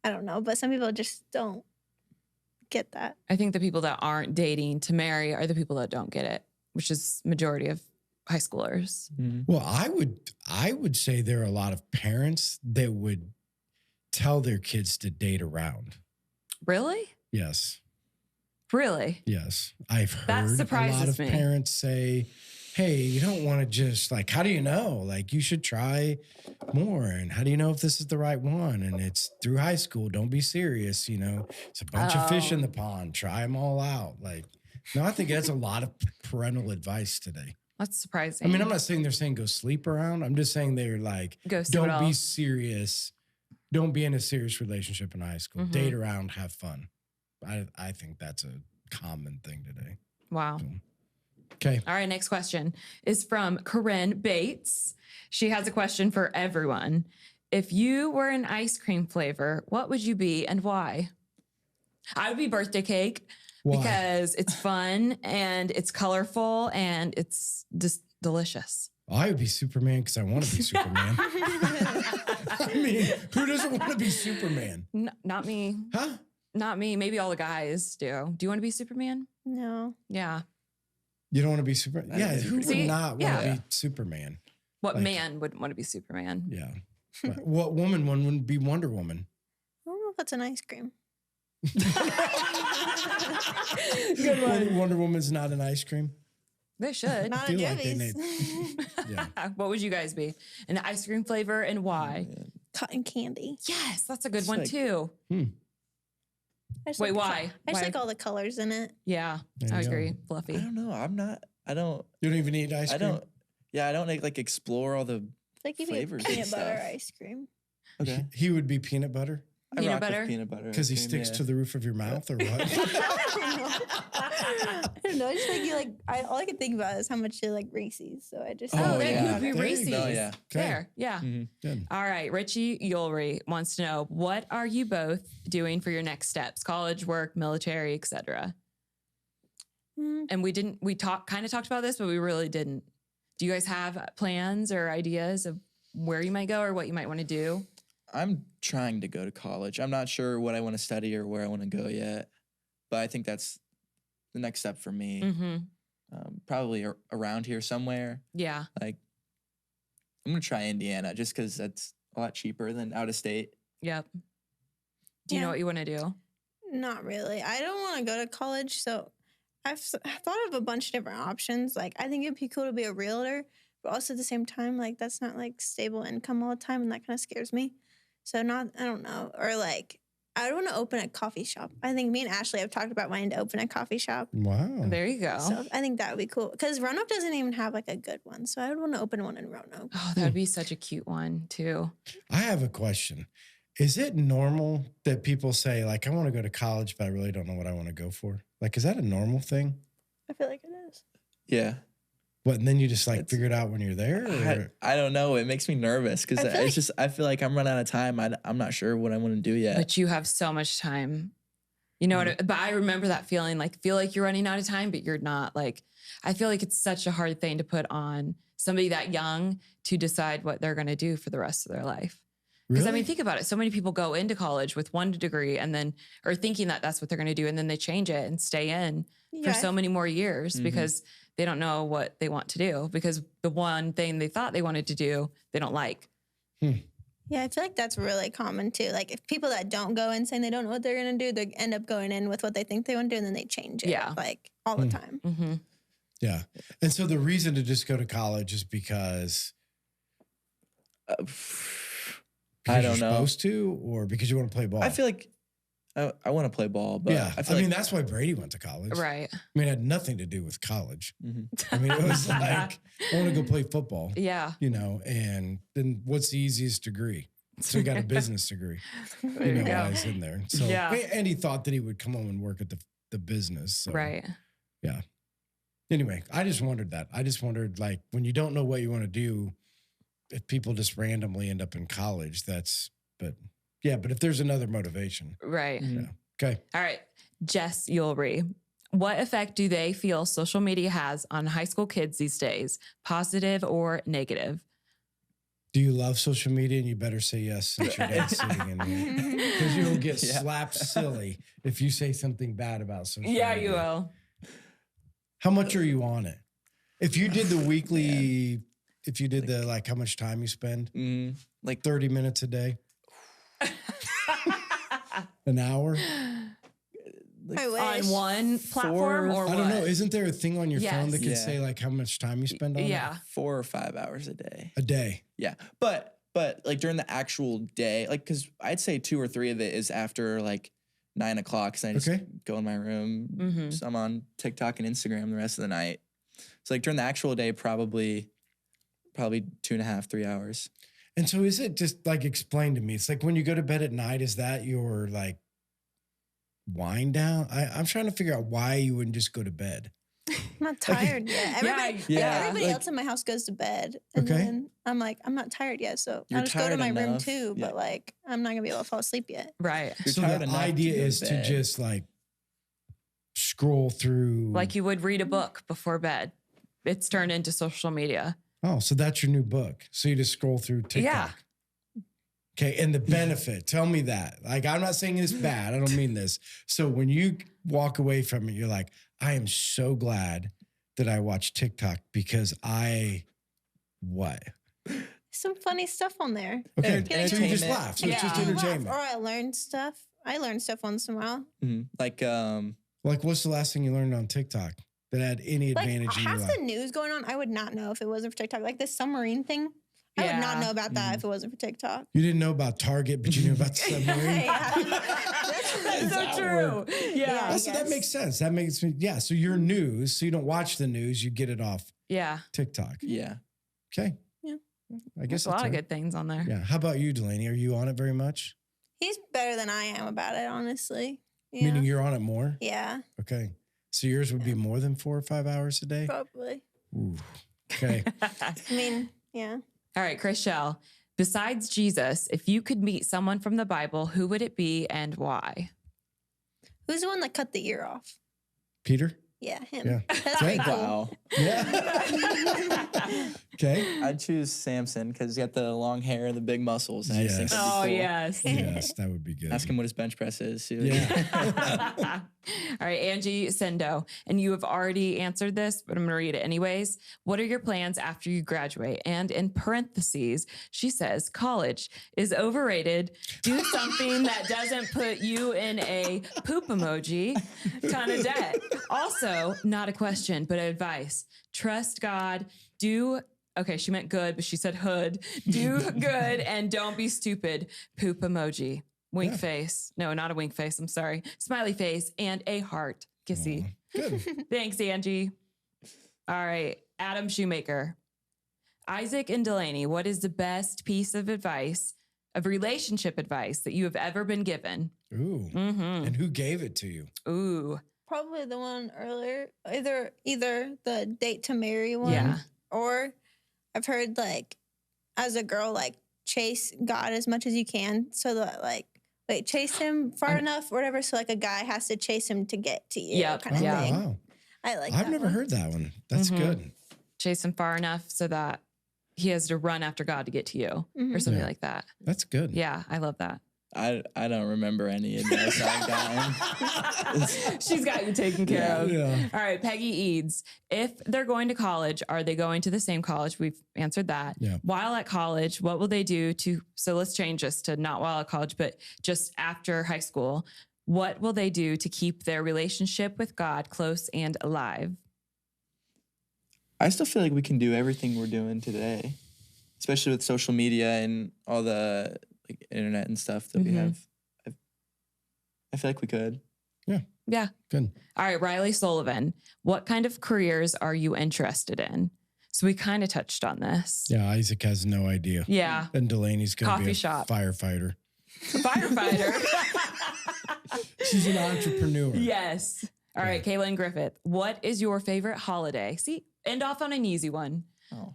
Speaker 3: I don't know, but some people just don't get that.
Speaker 1: I think the people that aren't dating to marry are the people that don't get it, which is majority of high schoolers.
Speaker 2: well, I would say there are a lot of parents that would tell their kids to date around.
Speaker 1: Really?
Speaker 2: Yes.
Speaker 1: Really?
Speaker 2: Yes. I've heard
Speaker 1: That
Speaker 2: a lot
Speaker 1: surprises
Speaker 2: of
Speaker 1: me.
Speaker 2: parents say hey, you don't want to just like, how do you know? Like, you should try more. And how do you know if this is the right one? And it's through high school. Don't be serious. You know, it's a bunch of fish in the pond. Try them all out. Like, no, I think that's a lot of parental advice today.
Speaker 1: That's surprising.
Speaker 2: I mean, I'm not saying they're saying go sleep around. I'm just saying they're like, don't be serious. Don't be in a serious relationship in high school. Date around, have fun. I think that's a common thing today.
Speaker 1: Wow.
Speaker 2: So, okay.
Speaker 1: All right, next question is from Corinne Bates. She has a question for everyone. If you were an ice cream flavor, what would you be and why? I would be birthday cake because it's fun and it's colorful and it's just delicious.
Speaker 2: I would be Superman because I want to be Superman. I mean, who doesn't want to be Superman?
Speaker 1: Not me.
Speaker 2: Huh?
Speaker 1: Not me. Maybe all the guys do. Do you want to be Superman?
Speaker 3: No.
Speaker 1: Yeah.
Speaker 2: You don't want to be Superman? Yeah, who would not want to be Superman?
Speaker 1: What man wouldn't want to be Superman?
Speaker 2: Yeah. What woman wouldn't be Wonder Woman?
Speaker 3: I don't know if that's an ice cream.
Speaker 1: Good one.
Speaker 2: Wonder Woman's not an ice cream?
Speaker 1: They should.
Speaker 3: Not a
Speaker 2: feel like they
Speaker 3: Joey's.
Speaker 2: Yeah.
Speaker 1: What would you guys be? An ice cream flavor and why?
Speaker 3: Cotton candy.
Speaker 1: Yes, that's a good one too.
Speaker 3: I just
Speaker 1: Wait,
Speaker 3: like
Speaker 1: why?
Speaker 3: I just
Speaker 1: Why?
Speaker 3: like all the colors in it.
Speaker 1: Yeah,
Speaker 2: There
Speaker 1: I
Speaker 2: you go.
Speaker 1: agree.
Speaker 4: I
Speaker 1: Fluffy.
Speaker 4: don't know. I don't.
Speaker 2: You don't even eat ice
Speaker 4: I
Speaker 2: cream?
Speaker 4: don't. Yeah, I don't like explore all the.
Speaker 3: It's like you
Speaker 4: Flavors
Speaker 3: eat
Speaker 4: and
Speaker 3: peanut butter
Speaker 4: stuff.
Speaker 3: ice cream.
Speaker 4: Okay.
Speaker 2: He would be peanut butter
Speaker 4: I
Speaker 1: Peanut
Speaker 4: rock with
Speaker 1: butter?
Speaker 4: Peanut butter.
Speaker 2: because he
Speaker 4: ice cream,
Speaker 2: sticks
Speaker 4: yeah.
Speaker 2: to the roof of your mouth or what?
Speaker 3: I don't know. I just think you like. All I can think about is how much you like Reese's. So I just.
Speaker 1: Oh,
Speaker 2: Oh,
Speaker 1: there
Speaker 2: yeah.
Speaker 1: would be
Speaker 2: There you
Speaker 1: Reese's.
Speaker 2: go,
Speaker 4: yeah.
Speaker 1: There, yeah.
Speaker 2: Good.
Speaker 1: All right, Richie Yulry wants to know, what are you both doing for your next steps? College, work, military, etc. And we kind of talked about this, but we really didn't. Do you guys have plans or ideas of where you might go or what you might want to do?
Speaker 4: I'm trying to go to college. I'm not sure what I want to study or where I want to go yet, but I think that's the next step for me.
Speaker 1: Mm-hmm.
Speaker 4: Probably around here somewhere.
Speaker 1: Yeah.
Speaker 4: Like, I'm gonna try Indiana just because that's a lot cheaper than out of state.
Speaker 1: Yep. Do you know what you want to do?
Speaker 3: Not really. I don't want to go to college, so I've thought of a bunch of different options. Like, I think it'd be cool to be a realtor, but also at the same time, like, that's not like stable income all the time, and that kind of scares me. So I don't know. Or like, I want to open a coffee shop. I think me and Ashley have talked about wanting to open a coffee shop.
Speaker 2: Wow.
Speaker 1: There you go.
Speaker 3: So I think that would be cool because Roanoke doesn't even have like a good one. So I would want to open one in Roanoke.
Speaker 1: Oh, that would be such a cute one too.
Speaker 2: I have a question. Is it normal that people say, like, I want to go to college, but I really don't know what I want to go for? Like, is that a normal thing?
Speaker 3: I feel like it is.
Speaker 4: Yeah.
Speaker 2: What, and then you just like figure it out when you're there? Or?
Speaker 4: I don't know. It makes me nervous because I feel like I'm running out of time. I'm not sure what I want to do yet.
Speaker 1: But you have so much time. You know what? But I remember that feeling, like feel like you're running out of time, but you're not. Like, I feel like it's such a hard thing to put on somebody that young to decide what they're going to do for the rest of their life. Because I mean, think about it. So many people go into college with one degree and then, or thinking that that's what they're going to do. And then they change it and stay in for so many more years because they don't know what they want to do because the one thing they thought they wanted to do, they don't like.
Speaker 3: Yeah, I feel like that's really common too. Like if people that don't go in saying they don't know what they're going to do, they end up going in with what they think they want to do and then they change it like all the time.
Speaker 1: Mm-hmm.
Speaker 2: Yeah. And so the reason to just go to college is because
Speaker 4: I don't
Speaker 2: you're
Speaker 4: know.
Speaker 2: supposed to, or because you want to play ball?
Speaker 4: I feel like I want to play ball, but
Speaker 2: yeah.
Speaker 4: I
Speaker 2: mean, that's why Brady went to college.
Speaker 1: Right.
Speaker 2: I mean, it had nothing to do with college. I mean, it was like, I want to go play football.
Speaker 1: Yeah.
Speaker 2: You know, and then what's the easiest degree? So he got a business degree.
Speaker 1: There
Speaker 2: You
Speaker 1: you
Speaker 2: know,
Speaker 1: go.
Speaker 2: while I was in there. So,
Speaker 1: Yeah.
Speaker 2: and he thought that he would come home and work at the business. So,
Speaker 1: Right.
Speaker 2: Yeah. Anyway, I just wondered that. I just wondered, like, when you don't know what you want to do, if people just randomly end up in college, but if there's another motivation.
Speaker 1: Right.
Speaker 2: Yeah. Okay.
Speaker 1: All right. Jess Yulry. What effect do they feel social media has on high school kids these days? Positive or negative?
Speaker 2: Do you love social media? And you better say yes since your dad's sitting in here. Because you'll get slapped silly if you say something bad about social media.
Speaker 1: Yeah, you will.
Speaker 2: How much are you on it? If you did the weekly, if you did the, like, how much time you spend?
Speaker 4: Like
Speaker 2: 30 minutes a day? An hour?
Speaker 3: I wish.
Speaker 1: on one platform or
Speaker 2: I
Speaker 1: what?
Speaker 2: don't know. Isn't there a thing on your phone that could
Speaker 4: Yeah.
Speaker 2: say like how much time you spend on it?
Speaker 1: Yeah.
Speaker 4: 4 or 5 hours a day.
Speaker 2: A day.
Speaker 4: Yeah, but like during the actual day, like because I'd say 2 or 3 of it is after like 9 o'clock, because I just
Speaker 2: Okay.
Speaker 4: go in my room.
Speaker 1: Mhm.
Speaker 4: So I'm on TikTok and Instagram the rest of the night. So like during the actual day, probably 2.5, 3 hours.
Speaker 2: And so is it just like explain to me? It's like when you go to bed at night, is that your like wind down? I'm trying to figure out why you wouldn't just go to bed.
Speaker 3: I'm not tired yet. Everybody
Speaker 4: like-
Speaker 3: else in my house goes to bed. And
Speaker 2: Okay.
Speaker 3: then I'm like, I'm not tired yet. So
Speaker 4: You're
Speaker 3: I'll just go to
Speaker 4: tired
Speaker 3: my room
Speaker 4: enough.
Speaker 3: too.
Speaker 4: Yeah.
Speaker 3: But like, I'm not going to be able to fall asleep yet.
Speaker 1: Right.
Speaker 4: You're
Speaker 2: So
Speaker 4: tired
Speaker 2: the
Speaker 4: enough to
Speaker 2: idea
Speaker 4: go to
Speaker 2: is to
Speaker 4: bed.
Speaker 2: just like scroll through.
Speaker 1: Like you would read a book before bed. It's turned into social media.
Speaker 2: Oh, so that's your new book. So you just scroll through TikTok.
Speaker 1: Yeah.
Speaker 2: Okay. And the benefit, tell me that. Like, I'm not saying it's bad. I don't mean this. So when you walk away from it, you're like, I am so glad that I watched TikTok because what?
Speaker 3: Some funny stuff on there.
Speaker 2: Okay.
Speaker 4: Enter-
Speaker 2: So you just
Speaker 4: entertainment.
Speaker 2: laugh. So it's just
Speaker 1: Yeah.
Speaker 2: entertainment.
Speaker 3: Or I learned stuff. I learn stuff once in a while.
Speaker 4: Mhm. Like
Speaker 2: Like, what's the last thing you learned on TikTok that had any
Speaker 3: Like
Speaker 2: advantage in your
Speaker 3: half
Speaker 2: life?
Speaker 3: the news going on, I would not know if it wasn't for TikTok. Like this submarine thing, I would
Speaker 1: Yeah.
Speaker 3: not know about that
Speaker 4: Mm.
Speaker 3: if it wasn't for TikTok.
Speaker 2: You didn't know about Target, but you knew about the submarine.
Speaker 1: That's so
Speaker 2: that
Speaker 1: true.
Speaker 3: Yeah.
Speaker 2: Oh, so that makes sense. That makes me, yeah. So your news, so you don't watch the news, you get it off
Speaker 1: Yeah.
Speaker 2: TikTok.
Speaker 4: yeah.
Speaker 2: Okay.
Speaker 3: Yeah.
Speaker 2: I guess
Speaker 1: There's a lot of
Speaker 2: all right.
Speaker 1: good things on there.
Speaker 2: Yeah. How about you, Delaney? Are you on it very much?
Speaker 3: He's better than I am about it, honestly. Yeah.
Speaker 2: Meaning you're on it more?
Speaker 3: Yeah,
Speaker 2: Okay. So yours would be more than 4 or 5 hours a day?
Speaker 3: probably.
Speaker 2: Ooh. Okay.
Speaker 3: I mean, yeah.
Speaker 1: All right, Chriselle. Besides Jesus, if you could meet someone from the Bible, who would it be and why?
Speaker 3: Who's the one that cut the ear off?
Speaker 2: Peter?
Speaker 3: Yeah, him.
Speaker 2: Yeah.
Speaker 3: That's pretty cool.
Speaker 4: Wow.
Speaker 2: Yeah. Okay.
Speaker 4: I'd choose Samson because he's got the long hair and the big muscles. And I just think
Speaker 2: Yes.
Speaker 4: that'd be
Speaker 1: Oh,
Speaker 4: cool.
Speaker 1: yes.
Speaker 2: Yes, that would be good.
Speaker 4: Ask him what his bench press is. too.
Speaker 2: Yeah.
Speaker 1: All right, Angie Sendo. And you have already answered this, but I'm going to read it anyways. What are your plans after you graduate? And in parentheses, she says, college is overrated. Do something that doesn't put you in a poop emoji kind of debt. Also, not a question, but advice. Trust God. Okay, she meant good, but she said hood. Do good and don't be stupid. Poop emoji. Wink
Speaker 2: Yeah.
Speaker 1: face. No, not a wink face. I'm sorry. Smiley face and a heart. Kissy.
Speaker 2: Good.
Speaker 1: Thanks, Angie. All right. Adam Shoemaker. Isaac and Delaney, what is the best piece of advice, of relationship advice that you have ever been given?
Speaker 2: Ooh.
Speaker 1: Mm-hmm.
Speaker 2: And who gave it to you?
Speaker 1: Ooh.
Speaker 3: Probably the one earlier. Either the date to marry one.
Speaker 1: Yeah.
Speaker 3: Or I've heard like as a girl, like chase God as much as you can. So that like chase him far enough or whatever. So like a guy has to chase him to get to you.
Speaker 1: Yep.
Speaker 3: Kind of
Speaker 1: Yeah.
Speaker 3: thing.
Speaker 2: Wow.
Speaker 3: I like
Speaker 2: I've
Speaker 3: that
Speaker 2: never
Speaker 3: one.
Speaker 2: heard that one. That's
Speaker 1: Mhm.
Speaker 2: good.
Speaker 1: Chase him far enough so that he has to run after God to get to you or
Speaker 3: Mhm.
Speaker 1: something
Speaker 2: Yeah.
Speaker 1: like that.
Speaker 2: That's good.
Speaker 1: Yeah, I love that.
Speaker 4: I don't remember any advice I've gotten.
Speaker 1: She's got you taken care
Speaker 4: Yeah.
Speaker 1: of.
Speaker 2: Yeah.
Speaker 1: All right, Peggy Eads. If they're going to college, are they going to the same college? We've answered that.
Speaker 2: Yeah.
Speaker 1: While at college, what will they do so let's change this to not while at college, but just after high school. What will they do to keep their relationship with God close and alive?
Speaker 4: I still feel like we can do everything we're doing today, especially with social media and all the like internet and stuff that we
Speaker 1: Mhm.
Speaker 4: have. I feel like we could.
Speaker 1: Yeah.
Speaker 2: Good.
Speaker 1: All right, Riley Sullivan. What kind of careers are you interested in? So we kind of touched on this.
Speaker 2: Yeah. Isaac has no idea.
Speaker 1: Yeah.
Speaker 2: And Delaney's going to be
Speaker 1: Coffee
Speaker 2: a
Speaker 1: shop.
Speaker 2: firefighter.
Speaker 1: Firefighter.
Speaker 2: She's an entrepreneur.
Speaker 1: Yes. All right, Kaylin Griffith. What is your favorite holiday? See, end off on an easy one.
Speaker 4: Oh.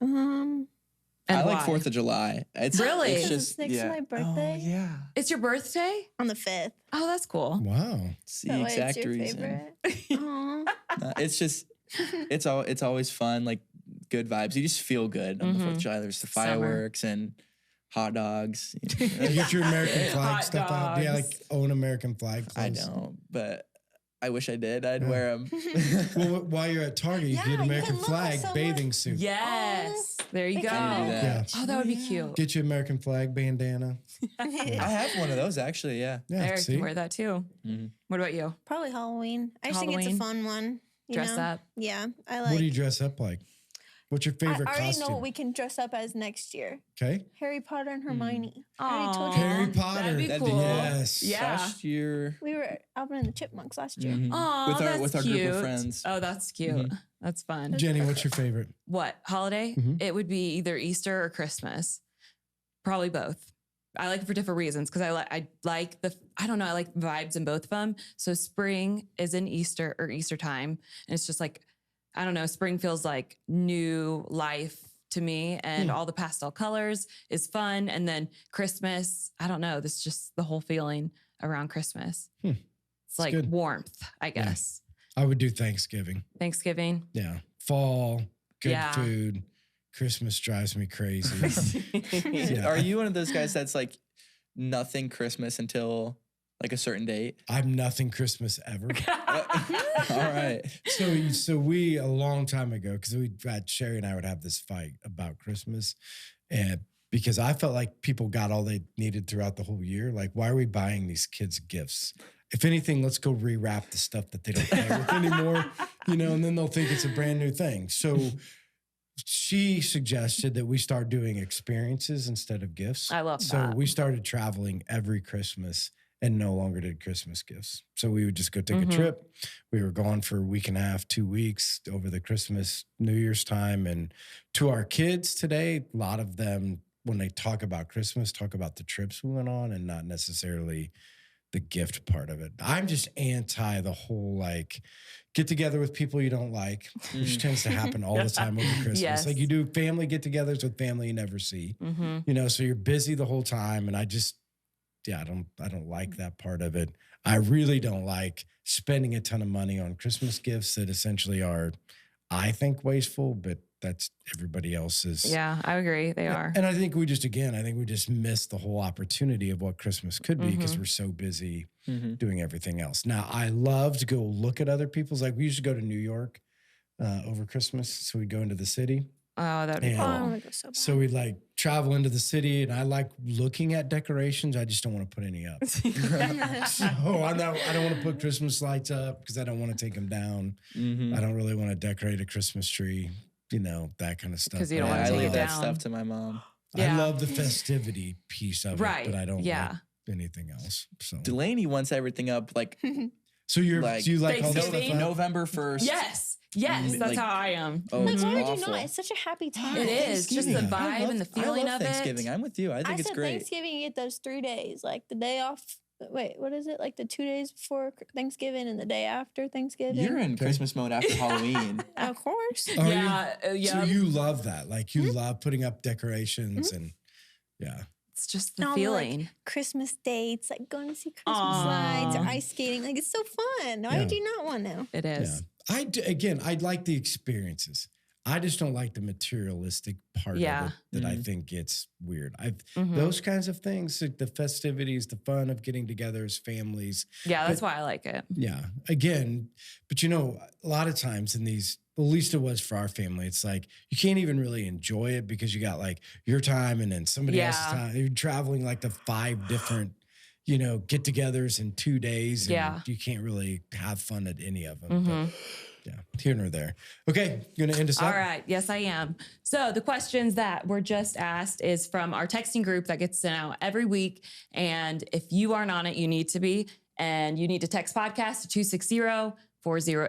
Speaker 1: And
Speaker 4: I like
Speaker 1: why?
Speaker 4: 4th of July. It's
Speaker 1: Really?
Speaker 4: It's
Speaker 3: Because
Speaker 4: just
Speaker 3: it's next to my birthday.
Speaker 4: Oh, yeah.
Speaker 1: It's your birthday?
Speaker 3: On the 5th.
Speaker 1: Oh, that's cool.
Speaker 2: Wow.
Speaker 4: It's the
Speaker 3: That way
Speaker 4: exact
Speaker 3: it's your
Speaker 4: reason.
Speaker 3: favorite. Aw.
Speaker 4: It's just it's always fun, like good vibes. You just feel good on the 4th of July. There's the
Speaker 1: Summer.
Speaker 4: fireworks and hot dogs.
Speaker 2: You get your American flag
Speaker 1: Hot
Speaker 2: stuff out. Do you
Speaker 1: dogs.
Speaker 2: like own American flag
Speaker 4: I
Speaker 2: clothes?
Speaker 4: don't, but I wish I did. I'd wear them.
Speaker 2: Well, while you're at Target, you
Speaker 3: Yeah,
Speaker 2: get
Speaker 3: you
Speaker 2: American
Speaker 3: can look
Speaker 2: flag
Speaker 3: so
Speaker 2: bathing suit.
Speaker 1: Yes. There you
Speaker 3: They
Speaker 1: go.
Speaker 3: can do
Speaker 4: that.
Speaker 2: Yeah.
Speaker 1: Oh, that would be cute.
Speaker 2: Get you American flag bandana.
Speaker 4: I have one of those actually. Yeah.
Speaker 2: Yeah,
Speaker 1: Eric
Speaker 2: see?
Speaker 1: can wear that too.
Speaker 4: Mhm.
Speaker 1: What about you?
Speaker 3: Probably Halloween. I just think it's a
Speaker 1: Halloween.
Speaker 3: fun one. You
Speaker 1: Dress
Speaker 3: know?
Speaker 1: up.
Speaker 3: Yeah, I like.
Speaker 2: What do you dress up like? What's your
Speaker 3: I
Speaker 2: favorite
Speaker 3: already
Speaker 2: costume?
Speaker 3: know what we can dress up as next year.
Speaker 2: Okay.
Speaker 3: Harry Potter and Hermione. I
Speaker 1: Aw.
Speaker 3: already told you.
Speaker 2: Harry
Speaker 3: that.
Speaker 2: Potter.
Speaker 1: That'd be
Speaker 4: That'd be
Speaker 1: cool.
Speaker 2: Yes.
Speaker 1: Yeah.
Speaker 4: Last year.
Speaker 3: We were at Alvin and the Chipmunks last year.
Speaker 4: Mhm.
Speaker 1: Oh,
Speaker 4: with our
Speaker 1: cute.
Speaker 4: group of friends.
Speaker 1: Oh, that's cute. That's fun.
Speaker 2: Jenny, what's your favorite?
Speaker 1: What holiday?
Speaker 2: Mhm.
Speaker 1: It would be either Easter or Christmas. Probably both. I like it for different reasons because I like the I like vibes in both of them. So spring is in Easter or Easter time, and it's just like I don't know. Spring feels like new life to me, and all the pastel colors is fun. And then Christmas, I don't know. This is just the whole feeling around Christmas. It's like
Speaker 2: good.
Speaker 1: warmth, I guess.
Speaker 2: I would do Thanksgiving.
Speaker 1: Thanksgiving.
Speaker 2: Yeah. Fall, good
Speaker 1: Yeah.
Speaker 2: food. Christmas drives me crazy. Yeah.
Speaker 4: Are you one of those guys that's like nothing Christmas until like a certain date?
Speaker 2: I'm nothing Christmas ever.
Speaker 4: All right.
Speaker 2: So we a long time ago, because we had Sherry and I would have this fight about Christmas, and because I felt like people got all they needed throughout the whole year. Like, why are we buying these kids gifts? If anything, let's go rewrap the stuff that they don't play with anymore, and then they'll think it's a brand new thing. So she suggested that we start doing experiences instead of gifts.
Speaker 1: I love
Speaker 2: so
Speaker 1: that.
Speaker 2: we started traveling every Christmas and no longer did Christmas gifts. So we would just go take a trip. We were gone for a week and a half, 2 weeks over the Christmas, New Year's time. And to our kids today, a lot of them, when they talk about Christmas, talk about the trips we went on and not necessarily the gift part of it. I'm just anti the whole like get together with people you don't like, which tends to happen all the time over Christmas.
Speaker 1: Yes.
Speaker 2: Like you do family get-togethers with family you never see, so you're busy the whole time. And I don't like that part of it. I really don't like spending a ton of money on Christmas gifts that essentially are, I think, wasteful, but that's everybody else's.
Speaker 1: Yeah, I agree. They are.
Speaker 2: And I think we just missed the whole opportunity of what Christmas could be because we're so busy doing everything else. Now, I love to go look at other people's, like we used to go to New York over Christmas. So we'd go into the city.
Speaker 1: Oh, that'd be
Speaker 2: And-
Speaker 3: Oh, I
Speaker 1: cool.
Speaker 3: want to go so bad.
Speaker 2: So we'd like travel into the city and I like looking at decorations. I just don't want to put any up. So I don't want to put Christmas lights up because I don't want to take them down.
Speaker 4: Mhm.
Speaker 2: I don't really want to decorate a Christmas tree, that kind of stuff.
Speaker 1: 'Cause you don't
Speaker 2: But
Speaker 1: wanna
Speaker 4: I
Speaker 1: take
Speaker 4: leave
Speaker 1: it
Speaker 4: that
Speaker 1: down.
Speaker 4: stuff to my mom.
Speaker 2: I
Speaker 1: Yeah.
Speaker 2: love the festivity piece of
Speaker 1: Right,
Speaker 2: it, but I don't
Speaker 1: yeah.
Speaker 2: like anything else. So,
Speaker 4: Delaney wants everything up like
Speaker 2: so you like all that stuff?
Speaker 1: Thanksgiving?
Speaker 2: up?
Speaker 4: November 1st.
Speaker 1: Yes,
Speaker 4: Mm,
Speaker 1: that's
Speaker 4: like-
Speaker 1: how I am.
Speaker 4: Oh,
Speaker 3: Like,
Speaker 4: it's
Speaker 3: why would you
Speaker 4: awful.
Speaker 3: not? It's such a happy time.
Speaker 1: It is just the
Speaker 2: Thanksgiving.
Speaker 1: vibe and the feeling
Speaker 4: I love
Speaker 1: of
Speaker 4: Thanksgiving.
Speaker 1: it.
Speaker 4: I'm with you. I think
Speaker 3: I
Speaker 4: it's
Speaker 3: said
Speaker 4: great.
Speaker 3: Thanksgiving, you get those 3 days, like the day off. Wait, what is it? Like the 2 days before Thanksgiving and the day after Thanksgiving?
Speaker 4: You're in Christmas mode after Halloween.
Speaker 3: Of course.
Speaker 2: Are you?
Speaker 1: Yeah.
Speaker 2: So you love that. Like you love putting up decorations and yeah.
Speaker 1: It's just
Speaker 3: And
Speaker 1: the
Speaker 3: all
Speaker 1: feeling.
Speaker 3: Christmas dates, like going to see Christmas
Speaker 1: Aw.
Speaker 3: lights or ice skating. Like, it's so fun. Why would you not want to?
Speaker 1: It is.
Speaker 2: Yeah. I like the experiences. I just don't like the materialistic part of
Speaker 1: Yeah.
Speaker 2: it that I think gets weird.
Speaker 1: Mhm.
Speaker 2: Those kinds of things, like the festivities, the fun of getting together as families.
Speaker 1: Yeah, that's why I like it.
Speaker 2: Yeah. Again, but a lot of times in these, at least it was for our family, it's like you can't even really enjoy it because you got like your time and then somebody else's
Speaker 1: Yeah.
Speaker 2: time. You're traveling like to 5 different, get-togethers in 2 days. And
Speaker 1: Yeah.
Speaker 2: you can't really have fun at any of them.
Speaker 1: Mhm.
Speaker 2: But yeah, here nor there. Okay, you gonna end us
Speaker 1: All
Speaker 2: up?
Speaker 1: right. Yes, I am. So the questions that were just asked is from our texting group that gets sent out every week. And if you aren't on it, you need to be. And you need to text podcast to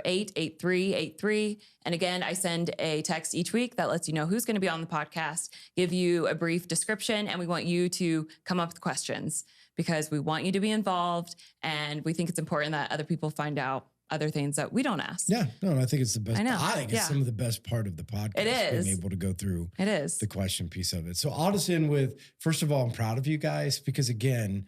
Speaker 1: 260-408-8383. And again, I send a text each week that lets you know who's going to be on the podcast, give you a brief description, and we want you to come up with questions because we want you to be involved. And we think it's important that other people find out other things that we don't ask.
Speaker 2: Yeah, no, I think it's the best.
Speaker 1: I know,
Speaker 2: think it's
Speaker 1: yeah.
Speaker 2: some of the best part of the podcast.
Speaker 1: It is.
Speaker 2: Being able to go through
Speaker 1: It is.
Speaker 2: the question piece of it. So I'll just end with, first of all, I'm proud of you guys because again,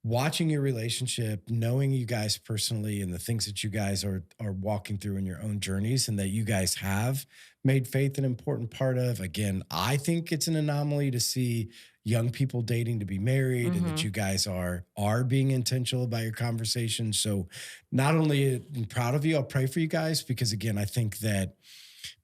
Speaker 2: watching your relationship, knowing you guys personally and the things that you guys are walking through in your own journeys and that you guys have made faith an important part of. Again, I think it's an anomaly to see, young people dating to be married and that you guys are being intentional about your conversations. So not only am I proud of you, I'll pray for you guys because again, I think that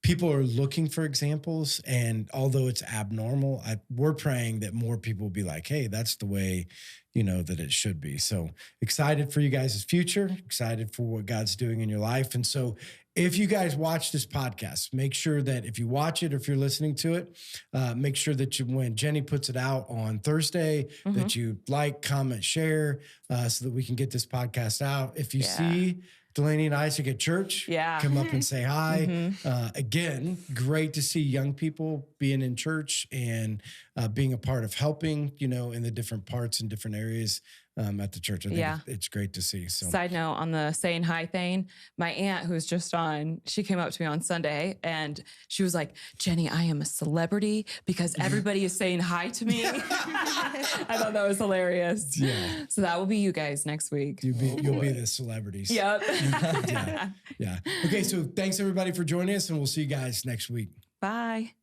Speaker 2: people are looking for examples, and although it's abnormal, we're praying that more people will be like, hey, that's the way, that it should be. So excited for you guys' future, excited for what God's doing in your life. And so if you guys watch this podcast, make sure that if you watch it or if you're listening to it, make sure that when Jenny puts it out on Thursday, that you like, comment, share, so that we can get this podcast out. If you see Delaney and Isaac at church, come up and say hi. Again, great to see young people being in church and being a part of helping, in the different parts and different areas at the church. I think it's great to see. So,
Speaker 1: side note on the saying hi thing, my aunt who's just on, she came up to me on Sunday and she was like, Jenny, I am a celebrity because everybody is saying hi to me. I thought that was hilarious.
Speaker 2: Yeah.
Speaker 1: So that will be you guys next week.
Speaker 2: You'll be the celebrities.
Speaker 1: Yep.
Speaker 2: Yeah. Okay. So thanks everybody for joining us, and we'll see you guys next week.
Speaker 1: Bye.